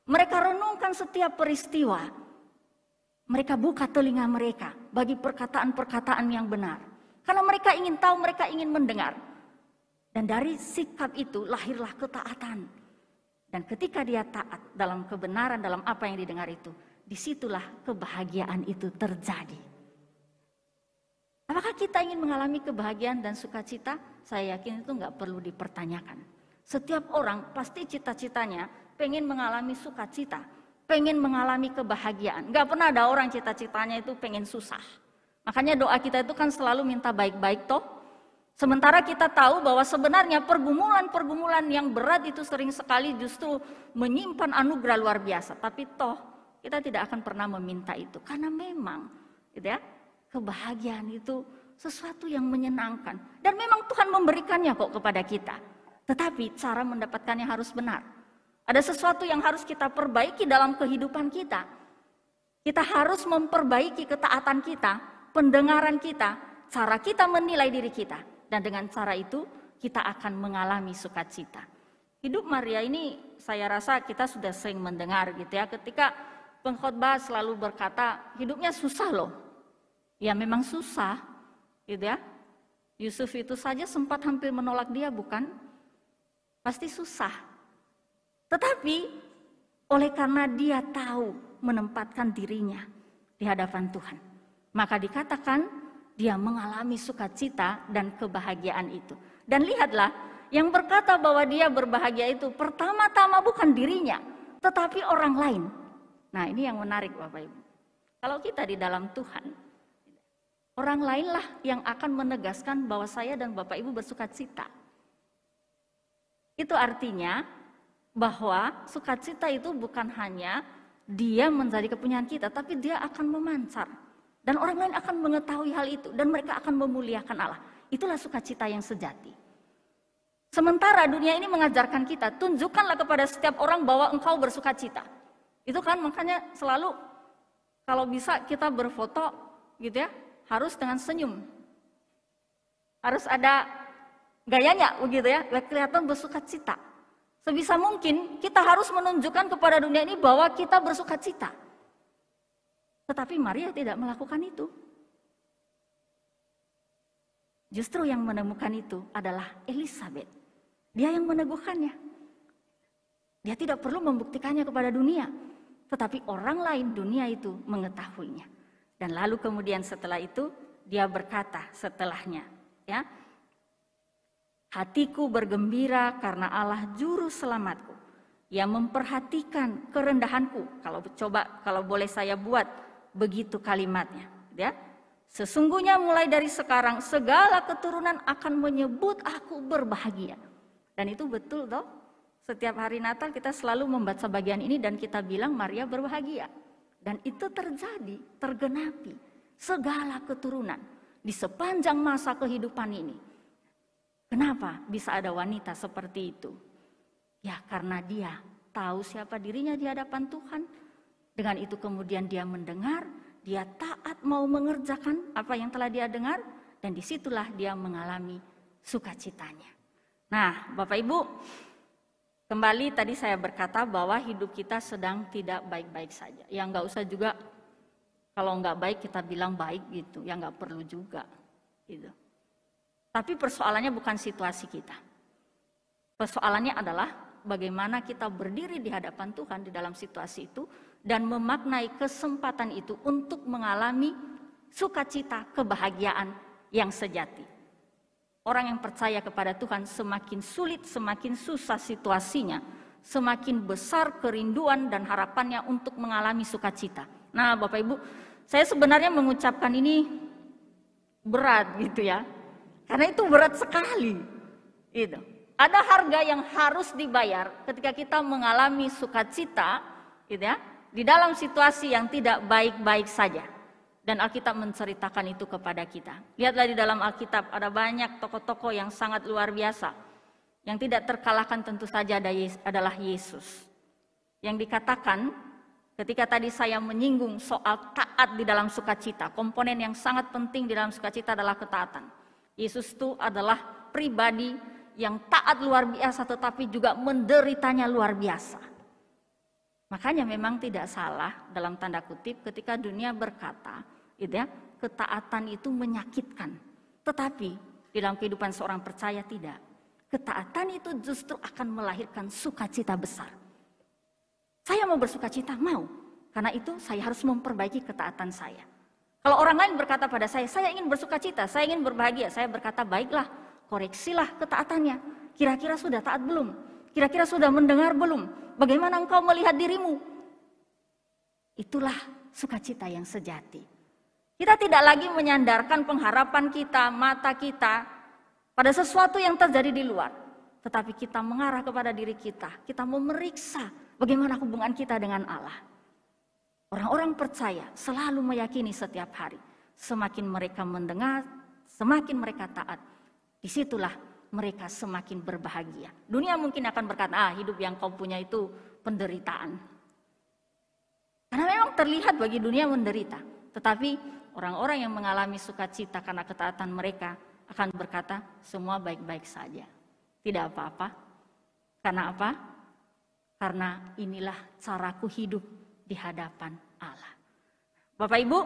Mereka renungkan setiap peristiwa. Mereka buka telinga mereka bagi perkataan-perkataan yang benar. Karena mereka ingin tahu, mereka ingin mendengar. Dan dari sikap itu lahirlah ketaatan. Dan ketika dia taat dalam kebenaran, dalam apa yang didengar itu, disitulah kebahagiaan itu terjadi. Apakah kita ingin mengalami kebahagiaan dan sukacita? Saya yakin itu nggak perlu dipertanyakan. Setiap orang pasti cita-citanya pengen mengalami sukacita, pengen mengalami kebahagiaan. Nggak pernah ada orang cita-citanya itu pengen susah. Makanya doa kita itu kan selalu minta baik-baik toh. Sementara kita tahu bahwa sebenarnya pergumulan-pergumulan yang berat itu sering sekali justru menyimpan anugerah luar biasa. Tapi toh kita tidak akan pernah meminta itu. Karena memang gitu ya, kebahagiaan itu sesuatu yang menyenangkan. Dan memang Tuhan memberikannya kok kepada kita. Tetapi cara mendapatkannya harus benar. Ada sesuatu yang harus kita perbaiki dalam kehidupan kita. Kita harus memperbaiki ketaatan kita, pendengaran kita, cara kita menilai diri kita. Dan dengan cara itu kita akan mengalami sukacita. Hidup Maria ini saya rasa kita sudah sering mendengar gitu ya. Ketika pengkhotbah selalu berkata hidupnya susah loh. Ya memang susah gitu ya. Yusuf itu saja sempat hampir menolak dia bukan? Pasti susah. Tetapi oleh karena dia tahu menempatkan dirinya di hadapan Tuhan. Maka dikatakan dia mengalami sukacita dan kebahagiaan itu. Dan lihatlah, yang berkata bahwa dia berbahagia itu pertama-tama bukan dirinya, tetapi orang lain. Nah ini yang menarik Bapak Ibu. Kalau kita di dalam Tuhan, orang lainlah yang akan menegaskan bahwa saya dan Bapak Ibu bersukacita. Itu artinya bahwa sukacita itu bukan hanya dia menjadi kepunyaan kita, tapi dia akan memancar. Dan orang lain akan mengetahui hal itu dan mereka akan memuliakan Allah. Itulah sukacita yang sejati. Sementara dunia ini mengajarkan kita, tunjukkanlah kepada setiap orang bahwa engkau bersukacita. Itu kan makanya selalu kalau bisa kita berfoto gitu ya, harus dengan senyum. Harus ada gayanya begitu ya, kelihatan bersukacita. Sebisa mungkin kita harus menunjukkan kepada dunia ini bahwa kita bersukacita. Tetapi Maria tidak melakukan itu. Justru yang menemukan itu adalah Elizabeth. Dia yang meneguhkannya. Dia tidak perlu membuktikannya kepada dunia, tetapi orang lain dunia itu mengetahuinya. Dan lalu kemudian setelah itu dia berkata setelahnya, ya, hatiku bergembira karena Allah juru selamatku. Ia memperhatikan kerendahanku. Kalau boleh saya buat begitu kalimatnya, ya. Sesungguhnya mulai dari sekarang segala keturunan akan menyebut aku berbahagia. Dan itu betul toh. Setiap hari Natal kita selalu membaca bagian ini dan kita bilang Maria berbahagia. Dan itu terjadi, tergenapi. Segala keturunan di sepanjang masa kehidupan ini. Kenapa bisa ada wanita seperti itu? Ya karena dia tahu siapa dirinya di hadapan Tuhan. Dengan itu kemudian dia mendengar, dia taat mau mengerjakan apa yang telah dia dengar. Dan disitulah dia mengalami sukacitanya. Nah Bapak Ibu, kembali tadi saya berkata bahwa hidup kita sedang tidak baik-baik saja. Ya nggak usah juga kalau nggak baik kita bilang baik gitu. Ya nggak perlu juga gitu. Tapi persoalannya bukan situasi kita. Persoalannya adalah bagaimana kita berdiri di hadapan Tuhan di dalam situasi itu dan memaknai kesempatan itu untuk mengalami sukacita, kebahagiaan yang sejati. Orang yang percaya kepada Tuhan semakin sulit, semakin susah situasinya, semakin besar kerinduan dan harapannya untuk mengalami sukacita. Nah, Bapak Ibu, saya sebenarnya mengucapkan ini berat gitu ya. Karena itu berat sekali. Gitu. Ada harga yang harus dibayar ketika kita mengalami sukacita, gitu ya, di dalam situasi yang tidak baik-baik saja. Dan Alkitab menceritakan itu kepada kita. Lihatlah di dalam Alkitab ada banyak tokoh-tokoh yang sangat luar biasa. Yang tidak terkalahkan tentu saja adalah Yesus. Yang dikatakan ketika tadi saya menyinggung soal taat di dalam sukacita. Komponen yang sangat penting di dalam sukacita adalah ketaatan. Yesus itu adalah pribadi yang taat luar biasa tetapi juga menderitanya luar biasa. Makanya memang tidak salah dalam tanda kutip ketika dunia berkata, gitu ya, ketaatan itu menyakitkan. Tetapi di dalam kehidupan seorang percaya tidak. Ketaatan itu justru akan melahirkan sukacita besar. Saya mau bersukacita, mau. Karena itu saya harus memperbaiki ketaatan saya. Kalau orang lain berkata pada saya ingin bersukacita, saya ingin berbahagia. Saya berkata, baiklah, koreksilah ketaatannya. Kira-kira sudah taat belum? Kira-kira sudah mendengar belum? Bagaimana engkau melihat dirimu? Itulah sukacita yang sejati. Kita tidak lagi menyandarkan pengharapan kita, mata kita pada sesuatu yang terjadi di luar. Tetapi kita mengarah kepada diri kita. Kita memeriksa bagaimana hubungan kita dengan Allah. Orang-orang percaya selalu meyakini setiap hari. Semakin mereka mendengar, semakin mereka taat. Disitulah mereka semakin berbahagia. Dunia mungkin akan berkata, hidup yang kau punya itu penderitaan. Karena memang terlihat bagi dunia menderita. Tetapi orang-orang yang mengalami sukacita karena ketaatan mereka akan berkata, semua baik-baik saja. Tidak apa-apa. Karena apa? Karena inilah caraku hidup di hadapan Allah. Bapak Ibu,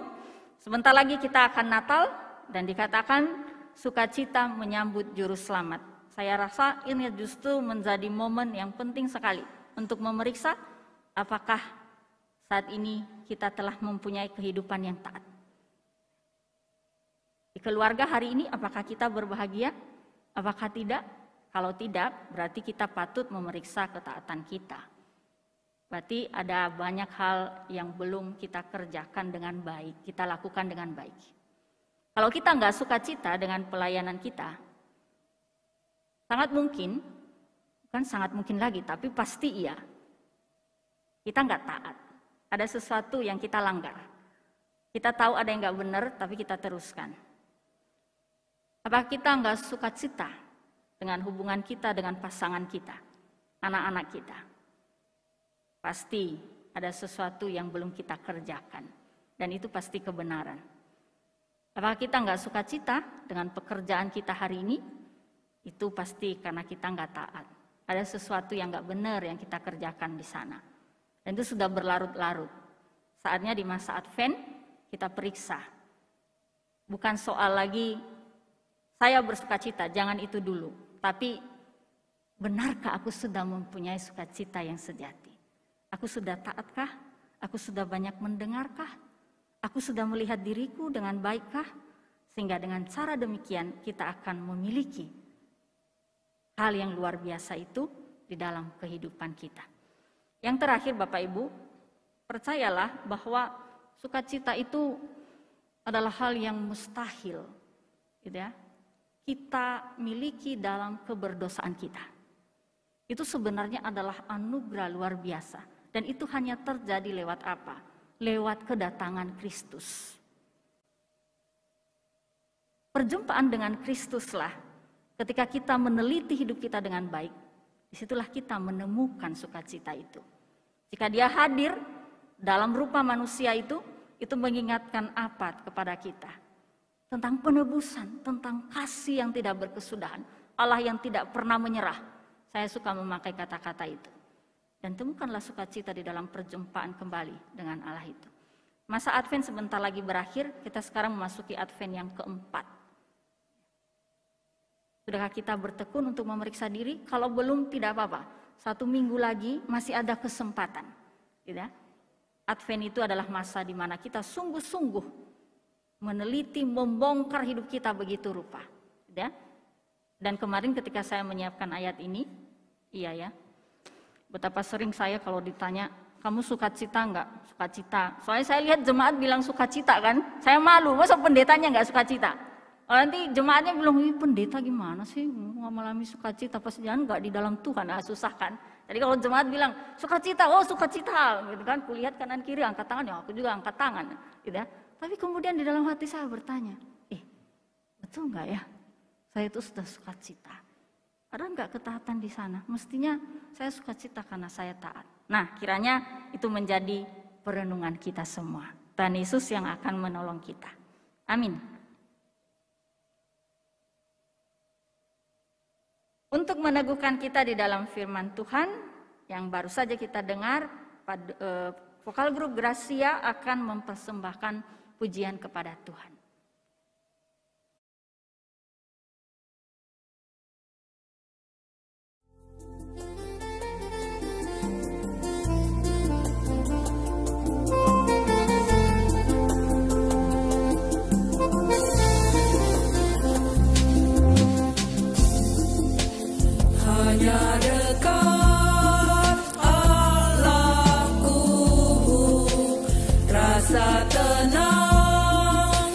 sebentar lagi kita akan Natal dan dikatakan sukacita menyambut juru selamat. Saya rasa ini justru menjadi momen yang penting sekali untuk memeriksa apakah saat ini kita telah mempunyai kehidupan yang taat. Di keluarga hari ini apakah kita berbahagia? Apakah tidak? Kalau tidak, berarti kita patut memeriksa ketaatan kita. Berarti ada banyak hal yang belum kita kerjakan dengan baik, kita lakukan dengan baik. Kalau kita nggak sukacita dengan pelayanan kita, sangat mungkin, bukan sangat mungkin lagi, tapi pasti iya, kita nggak taat. Ada sesuatu yang kita langgar. Kita tahu ada yang nggak benar, tapi kita teruskan. Apakah kita nggak sukacita dengan hubungan kita dengan pasangan kita, anak-anak kita? Pasti ada sesuatu yang belum kita kerjakan. Dan itu pasti kebenaran. Apakah kita nggak sukacita dengan pekerjaan kita hari ini? Itu pasti karena kita nggak taat. Ada sesuatu yang nggak benar yang kita kerjakan di sana. Dan itu sudah berlarut-larut. Saatnya di masa Advent kita periksa. Bukan soal lagi saya bersukacita, jangan itu dulu. Tapi benarkah aku sudah mempunyai sukacita yang sejati? Aku sudah taatkah? Aku sudah banyak mendengarkah? Aku sudah melihat diriku dengan baikkah? Sehingga dengan cara demikian kita akan memiliki hal yang luar biasa itu di dalam kehidupan kita. Yang terakhir Bapak Ibu, percayalah bahwa sukacita itu adalah hal yang mustahil, gitu ya, kita miliki dalam keberdosaan kita. Itu sebenarnya adalah anugerah luar biasa. Dan itu hanya terjadi lewat apa? Lewat kedatangan Kristus. Perjumpaan dengan Kristuslah, ketika kita meneliti hidup kita dengan baik, disitulah kita menemukan sukacita itu. Jika dia hadir dalam rupa manusia itu mengingatkan apa kepada kita? Tentang penebusan, tentang kasih yang tidak berkesudahan, Allah yang tidak pernah menyerah. Saya suka memakai kata-kata itu. Dan temukanlah sukacita di dalam perjumpaan kembali dengan Allah itu. Masa Advent sebentar lagi berakhir, kita sekarang memasuki Advent yang keempat. Sudahkah kita bertekun untuk memeriksa diri? Kalau belum, tidak apa-apa. 1 minggu lagi masih ada kesempatan. Gitu ya? Advent itu adalah masa di mana kita sungguh-sungguh meneliti, membongkar hidup kita begitu rupa. Gitu ya? Dan kemarin ketika saya menyiapkan ayat ini, iya ya, betapa sering saya kalau ditanya, kamu sukacita enggak? Sukacita. Soalnya saya lihat jemaat bilang sukacita kan, saya malu, masa pendetanya enggak sukacita? Nanti jemaatnya bilang, pendeta gimana sih mengalami sukacita, pasti jangan enggak di dalam Tuhan, susah kan. Jadi kalau jemaat bilang sukacita, oh sukacita, gitu kan, kulihat kanan kiri angkat tangan, ya aku juga angkat tangan, gitu ya. Tapi kemudian di dalam hati saya bertanya, betul enggak ya, saya itu sudah sukacita? Ada enggak ketaatan di sana? Mestinya saya sukacita karena saya taat. Nah, kiranya itu menjadi perenungan kita semua. Tuhan Yesus yang akan menolong kita. Amin. Untuk meneguhkan kita di dalam firman Tuhan yang baru saja kita dengar, vokal grup Gracia akan mempersembahkan pujian kepada Tuhan. Rasa tenang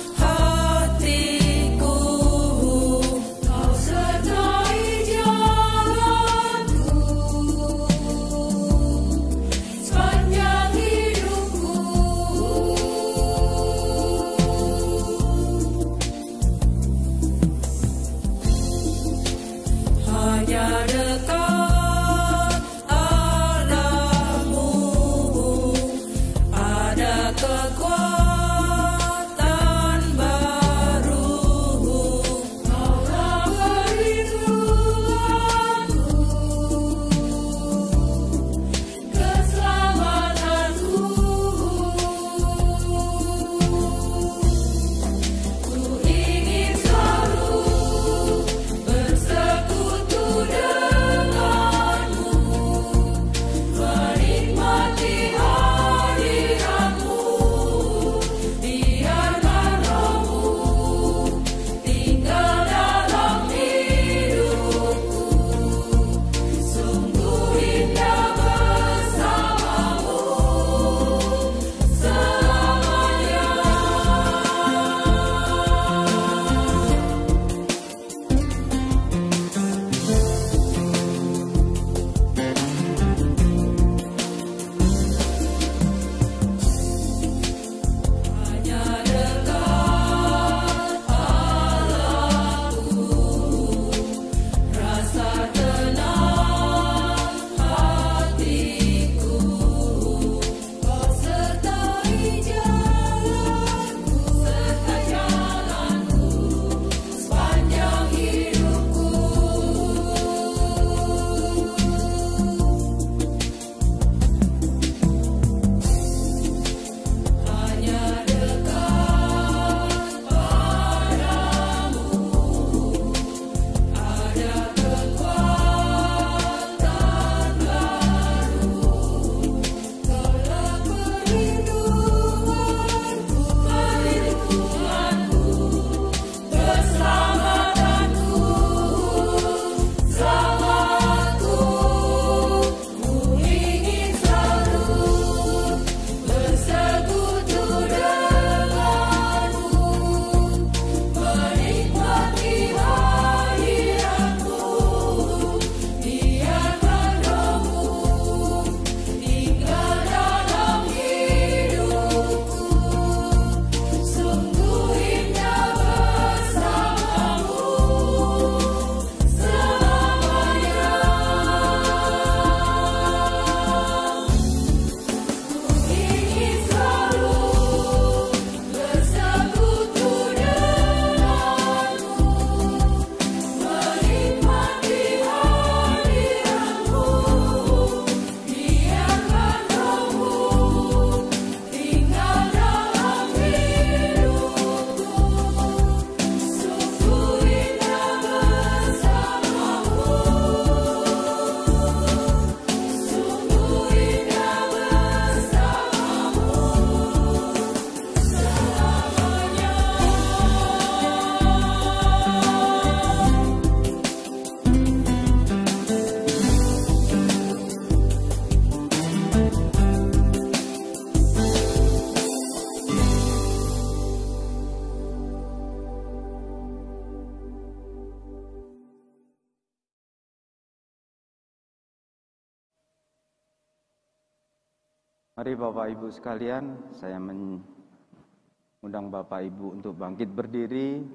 Mari Bapak Ibu sekalian, saya mengundang Bapak Ibu untuk bangkit berdiri,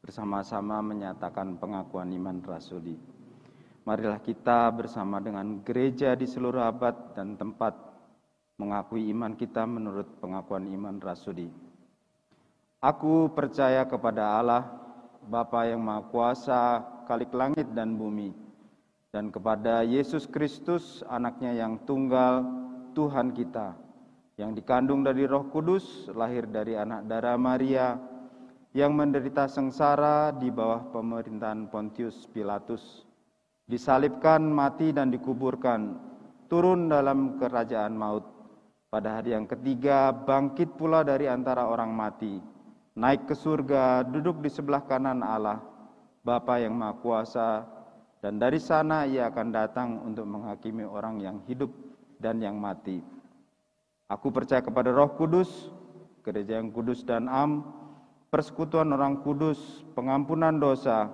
bersama-sama menyatakan pengakuan iman rasuli. Marilah kita bersama dengan gereja di seluruh abad dan tempat mengakui iman kita menurut pengakuan iman rasuli. Aku percaya kepada Allah, Bapa yang Maha Kuasa, Khalik langit dan bumi, dan kepada Yesus Kristus, anaknya yang tunggal, Tuhan kita, yang dikandung dari Roh Kudus, lahir dari anak darah Maria, yang menderita sengsara di bawah pemerintahan Pontius Pilatus, disalibkan, mati dan dikuburkan, turun dalam kerajaan maut, pada hari yang ketiga bangkit pula dari antara orang mati, naik ke surga, duduk di sebelah kanan Allah, Bapa yang Maha Kuasa, dan dari sana Ia akan datang untuk menghakimi orang yang hidup dan yang mati. Aku percaya kepada Roh Kudus, gereja yang kudus dan am, persekutuan orang kudus, pengampunan dosa,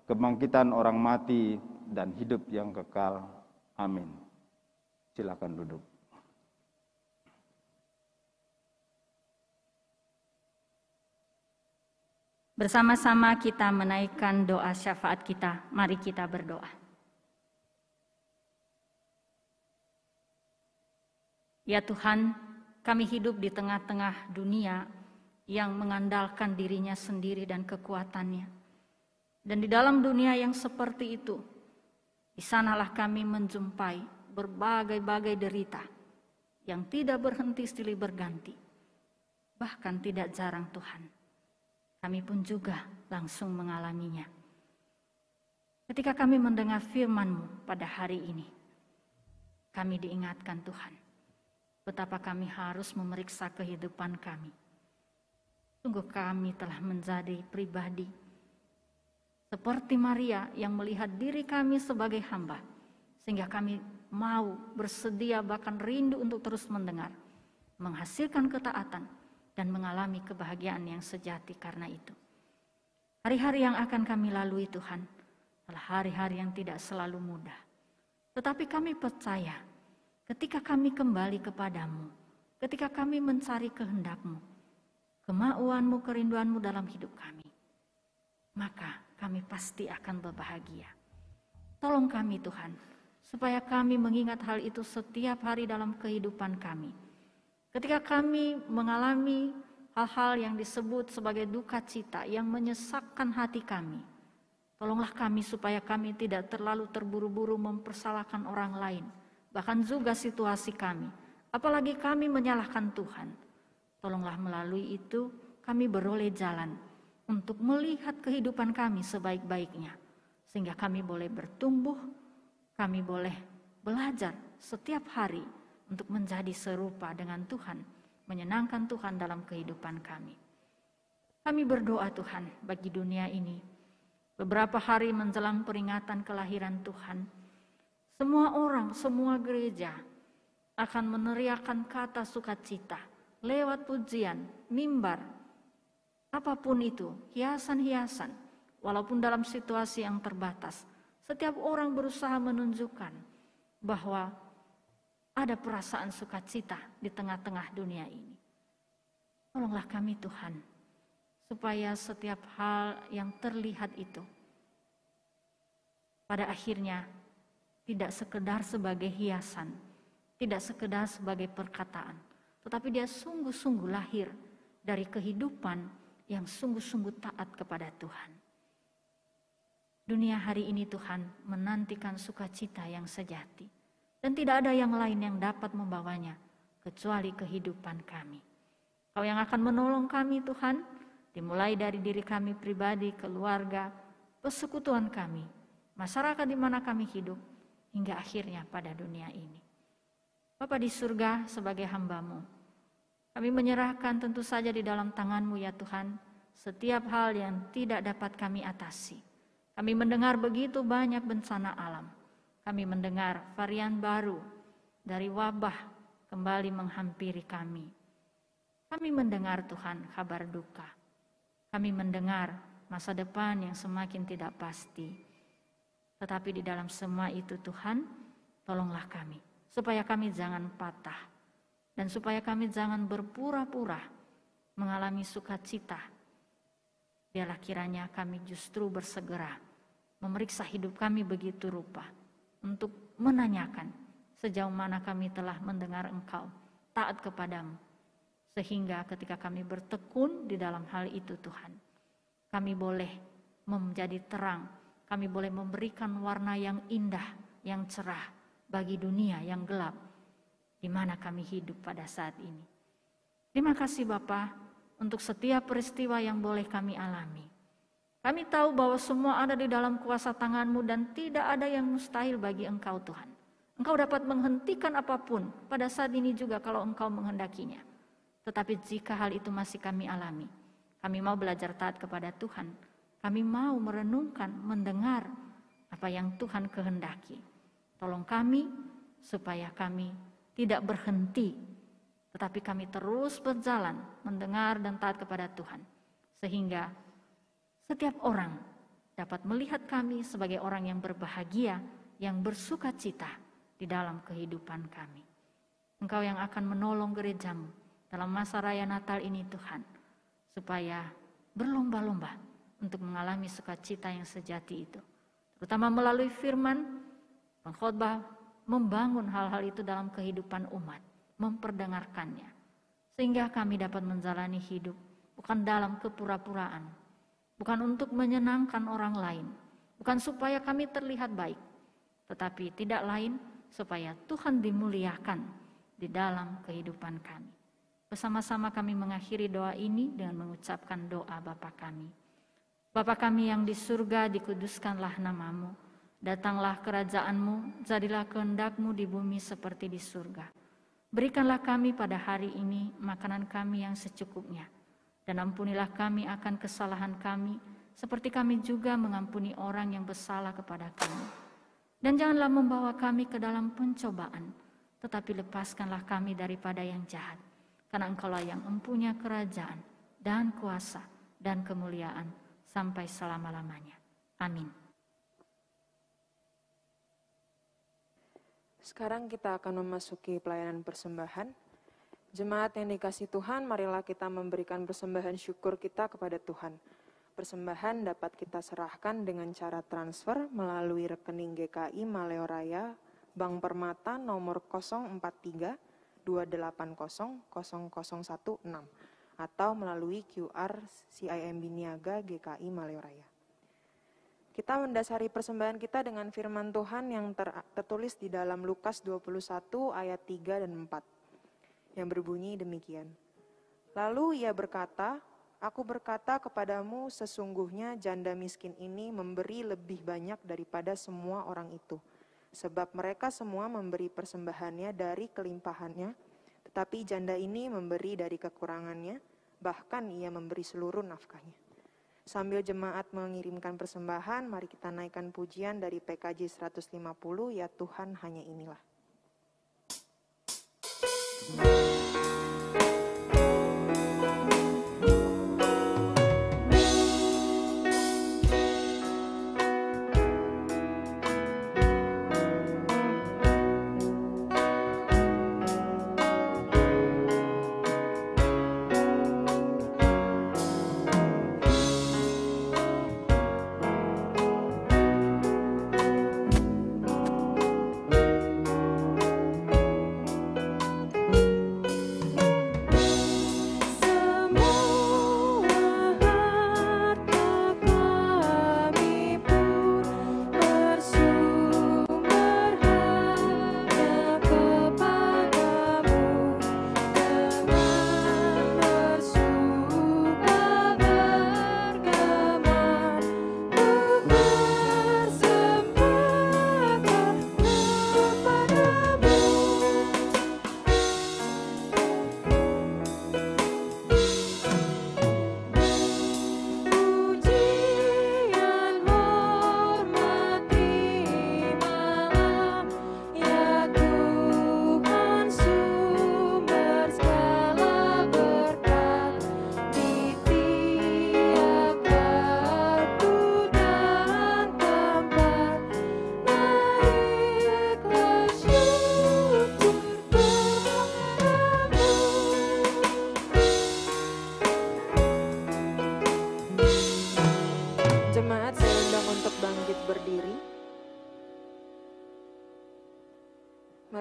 kebangkitan orang mati, dan hidup yang kekal. Amin. Silakan duduk. Bersama-sama kita menaikkan doa syafaat kita. Mari kita berdoa. Ya Tuhan, kami hidup di tengah-tengah dunia yang mengandalkan dirinya sendiri dan kekuatannya. Dan di dalam dunia yang seperti itu, di sanalah kami menjumpai berbagai-bagai derita yang tidak berhenti silih berganti. Bahkan tidak jarang Tuhan, kami pun juga langsung mengalaminya. Ketika kami mendengar firman-Mu pada hari ini, kami diingatkan Tuhan, betapa kami harus memeriksa kehidupan kami. Sungguh kami telah menjadi pribadi seperti Maria yang melihat diri kami sebagai hamba, sehingga kami mau bersedia bahkan rindu untuk terus mendengar, menghasilkan ketaatan, dan mengalami kebahagiaan yang sejati karena itu. Hari-hari yang akan kami lalui Tuhan adalah hari-hari yang tidak selalu mudah. Tetapi kami percaya ketika kami kembali kepadamu, ketika kami mencari kehendak-Mu, kemauan-Mu, kerinduan-Mu dalam hidup kami, maka kami pasti akan berbahagia. Tolong kami Tuhan, supaya kami mengingat hal itu setiap hari dalam kehidupan kami. Ketika kami mengalami hal-hal yang disebut sebagai duka cita yang menyesakkan hati kami, tolonglah kami supaya kami tidak terlalu terburu-buru mempersalahkan orang lain, bahkan juga situasi kami, apalagi kami menyalahkan Tuhan. Tolonglah melalui itu kami beroleh jalan untuk melihat kehidupan kami sebaik-baiknya, sehingga kami boleh bertumbuh, kami boleh belajar setiap hari untuk menjadi serupa dengan Tuhan, menyenangkan Tuhan dalam kehidupan kami. Kami berdoa Tuhan bagi dunia ini, beberapa hari menjelang peringatan kelahiran Tuhan, semua orang, semua gereja akan meneriakkan kata sukacita lewat pujian, mimbar, apapun itu, hiasan-hiasan, walaupun dalam situasi yang terbatas. Setiap orang berusaha menunjukkan bahwa ada perasaan sukacita di tengah-tengah dunia ini. Tolonglah kami Tuhan, supaya setiap hal yang terlihat itu pada akhirnya tidak sekedar sebagai hiasan, tidak sekedar sebagai perkataan, tetapi dia sungguh-sungguh lahir dari kehidupan yang sungguh-sungguh taat kepada Tuhan. Dunia hari ini Tuhan menantikan sukacita yang sejati, dan tidak ada yang lain yang dapat membawanya kecuali kehidupan kami. Kau yang akan menolong kami Tuhan, dimulai dari diri kami pribadi, keluarga, persekutuan kami, masyarakat di mana kami hidup, hingga akhirnya pada dunia ini. Bapa di surga, sebagai hamba-Mu, kami menyerahkan tentu saja di dalam tangan-Mu ya Tuhan, setiap hal yang tidak dapat kami atasi. Kami mendengar begitu banyak bencana alam. Kami mendengar varian baru dari wabah kembali menghampiri kami. Kami mendengar Tuhan kabar duka. Kami mendengar masa depan yang semakin tidak pasti. Tetapi di dalam semua itu Tuhan, tolonglah kami supaya kami jangan patah. Dan supaya kami jangan berpura-pura mengalami sukacita, biarlah kiranya kami justru bersegera memeriksa hidup kami begitu rupa untuk menanyakan sejauh mana kami telah mendengar Engkau, taat kepadamu. Sehingga ketika kami bertekun di dalam hal itu Tuhan, kami boleh menjadi terang, kami boleh memberikan warna yang indah, yang cerah bagi dunia yang gelap di mana kami hidup pada saat ini. Terima kasih Bapa untuk setiap peristiwa yang boleh kami alami. Kami tahu bahwa semua ada di dalam kuasa tangan-Mu dan tidak ada yang mustahil bagi Engkau Tuhan. Engkau dapat menghentikan apapun pada saat ini juga kalau Engkau menghendakinya. Tetapi jika hal itu masih kami alami, kami mau belajar taat kepada Tuhan. Kami mau merenungkan, mendengar apa yang Tuhan kehendaki. Tolong kami supaya kami tidak berhenti, tetapi kami terus berjalan mendengar dan taat kepada Tuhan. Sehingga setiap orang dapat melihat kami sebagai orang yang berbahagia, yang bersuka cita di dalam kehidupan kami. Engkau yang akan menolong gereja-Mu dalam masa raya Natal ini Tuhan, supaya berlomba-lomba untuk mengalami sukacita yang sejati itu. Terutama melalui firman, pengkhotbah membangun hal-hal itu dalam kehidupan umat, memperdengarkannya. Sehingga kami dapat menjalani hidup bukan dalam kepura-puraan, bukan untuk menyenangkan orang lain, bukan supaya kami terlihat baik, tetapi tidak lain supaya Tuhan dimuliakan di dalam kehidupan kami. Bersama-sama kami mengakhiri doa ini dengan mengucapkan doa Bapa kami. Bapa kami yang di surga, dikuduskanlah nama-Mu. Datanglah kerajaan-Mu, jadilah kehendak-Mu di bumi seperti di surga. Berikanlah kami pada hari ini makanan kami yang secukupnya. Dan ampunilah kami akan kesalahan kami, seperti kami juga mengampuni orang yang bersalah kepada kami. Dan janganlah membawa kami ke dalam pencobaan, tetapi lepaskanlah kami daripada yang jahat. Karena Engkaulah yang mempunyai kerajaan dan kuasa dan kemuliaan sampai selama-lamanya. Amin. Sekarang kita akan memasuki pelayanan persembahan. Jemaat yang dikasihi Tuhan, marilah kita memberikan persembahan syukur kita kepada Tuhan. Persembahan dapat kita serahkan dengan cara transfer melalui rekening GKI Maleo Raya, Bank Permata nomor 043 280 0016 atau melalui QR CIMB Niaga GKI Maleo Raya. Kita mendasari persembahan kita dengan firman Tuhan yang tertulis di dalam Lukas 21 ayat 3 dan 4 yang berbunyi demikian. Lalu ia berkata, "Aku berkata kepadamu, sesungguhnya janda miskin ini memberi lebih banyak daripada semua orang itu. Sebab mereka semua memberi persembahannya dari kelimpahannya, tetapi janda ini memberi dari kekurangannya, bahkan ia memberi seluruh nafkahnya." Sambil jemaat mengirimkan persembahan, mari kita naikkan pujian dari PKJ 150, ya Tuhan hanya inilah.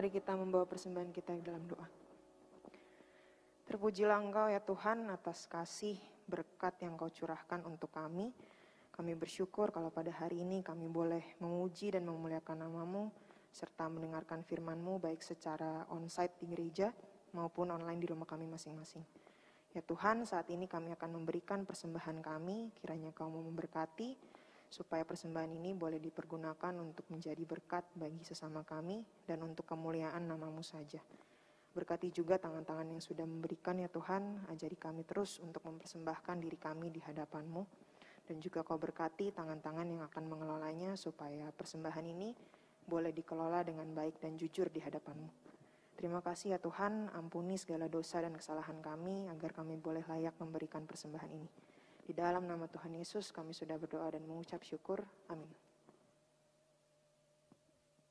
Mari kita membawa persembahan kita dalam doa. Terpujilah Engkau ya Tuhan atas kasih berkat yang Kau curahkan untuk kami. Kami bersyukur kalau pada hari ini kami boleh memuji dan memuliakan nama-Mu, serta mendengarkan firman-Mu baik secara onsite di gereja maupun online di rumah kami masing-masing. Ya Tuhan, saat ini kami akan memberikan persembahan kami, kiranya Kau mau memberkati, supaya persembahan ini boleh dipergunakan untuk menjadi berkat bagi sesama kami dan untuk kemuliaan nama-Mu saja. Berkati juga tangan-tangan yang sudah memberikan ya Tuhan, ajari kami terus untuk mempersembahkan diri kami di hadapan-Mu, dan juga Kau berkati tangan-tangan yang akan mengelolanya supaya persembahan ini boleh dikelola dengan baik dan jujur di hadapan-Mu. Terima kasih ya Tuhan, ampuni segala dosa dan kesalahan kami agar kami boleh layak memberikan persembahan ini. Di dalam nama Tuhan Yesus kami sudah berdoa dan mengucap syukur. Amin.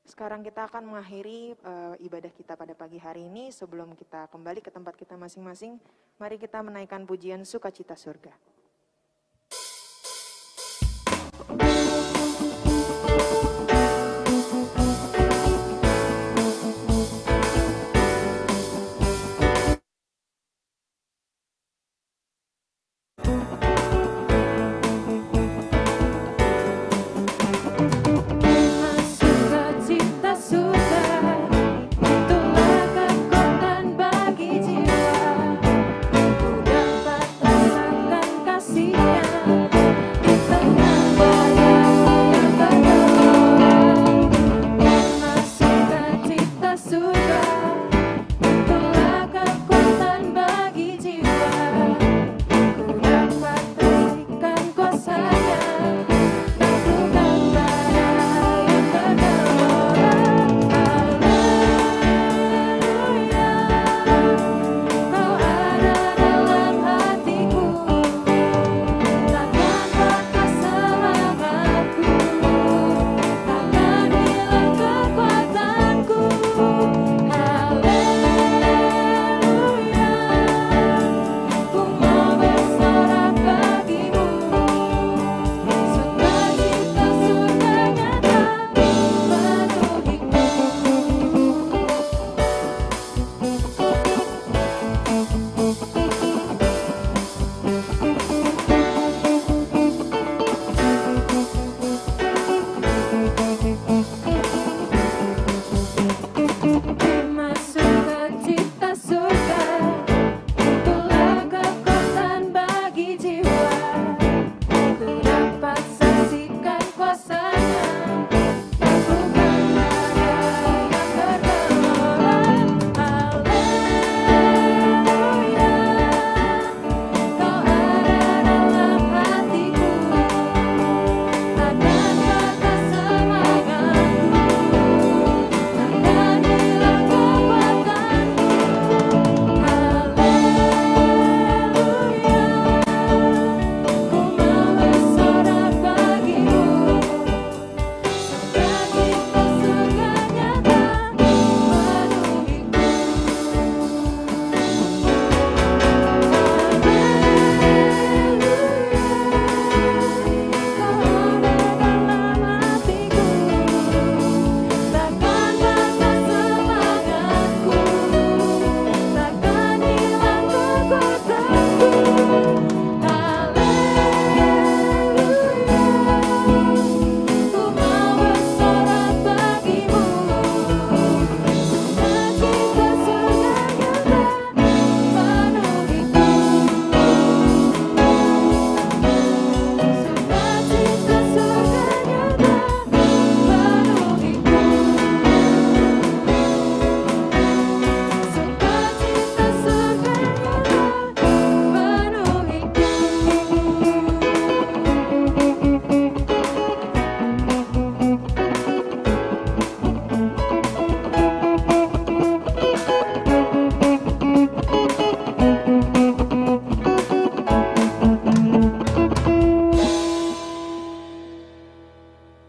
Sekarang kita akan mengakhiri ibadah kita pada pagi hari ini. Sebelum kita kembali ke tempat kita masing-masing, mari kita menaikkan pujian Sukacita Surga.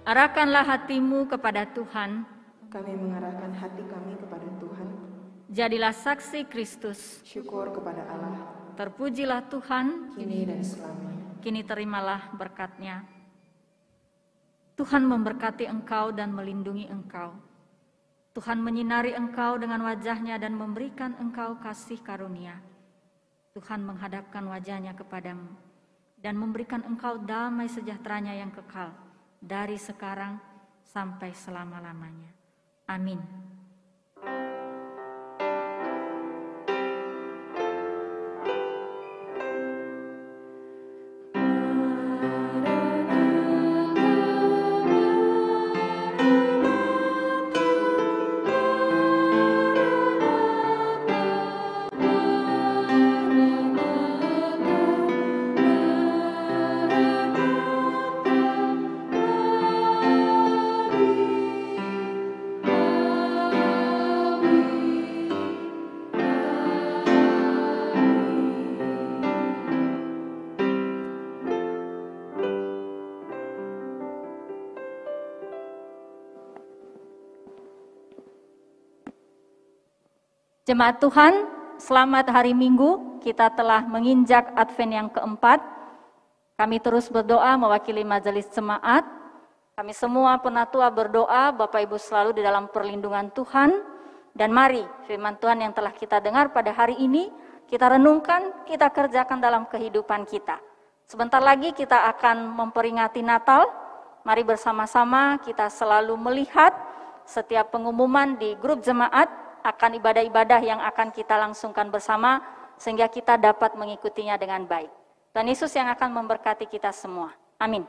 Arahkanlah hatimu kepada Tuhan. Kami mengarahkan hati kami kepada Tuhan. Jadilah saksi Kristus. Syukur kepada Allah. Terpujilah Tuhan. Kini dan selamanya. Kini terimalah berkat-Nya. Tuhan memberkati engkau dan melindungi engkau. Tuhan menyinari engkau dengan wajah-Nya dan memberikan engkau kasih karunia. Tuhan menghadapkan wajah-Nya kepadamu dan memberikan engkau damai sejahtera-Nya yang kekal dari sekarang sampai selama-lamanya. Amin. Jemaat Tuhan, selamat hari Minggu. Kita telah menginjak Advent yang keempat. Kami terus berdoa mewakili majelis jemaat. Kami semua penatua berdoa, Bapak Ibu selalu di dalam perlindungan Tuhan. Dan mari firman Tuhan yang telah kita dengar pada hari ini, kita renungkan, kita kerjakan dalam kehidupan kita. Sebentar lagi kita akan memperingati Natal. Mari bersama-sama kita selalu melihat setiap pengumuman di grup jemaat akan ibadah-ibadah yang akan kita langsungkan bersama, sehingga kita dapat mengikutinya dengan baik. Tuhan Yesus yang akan memberkati kita semua. Amin.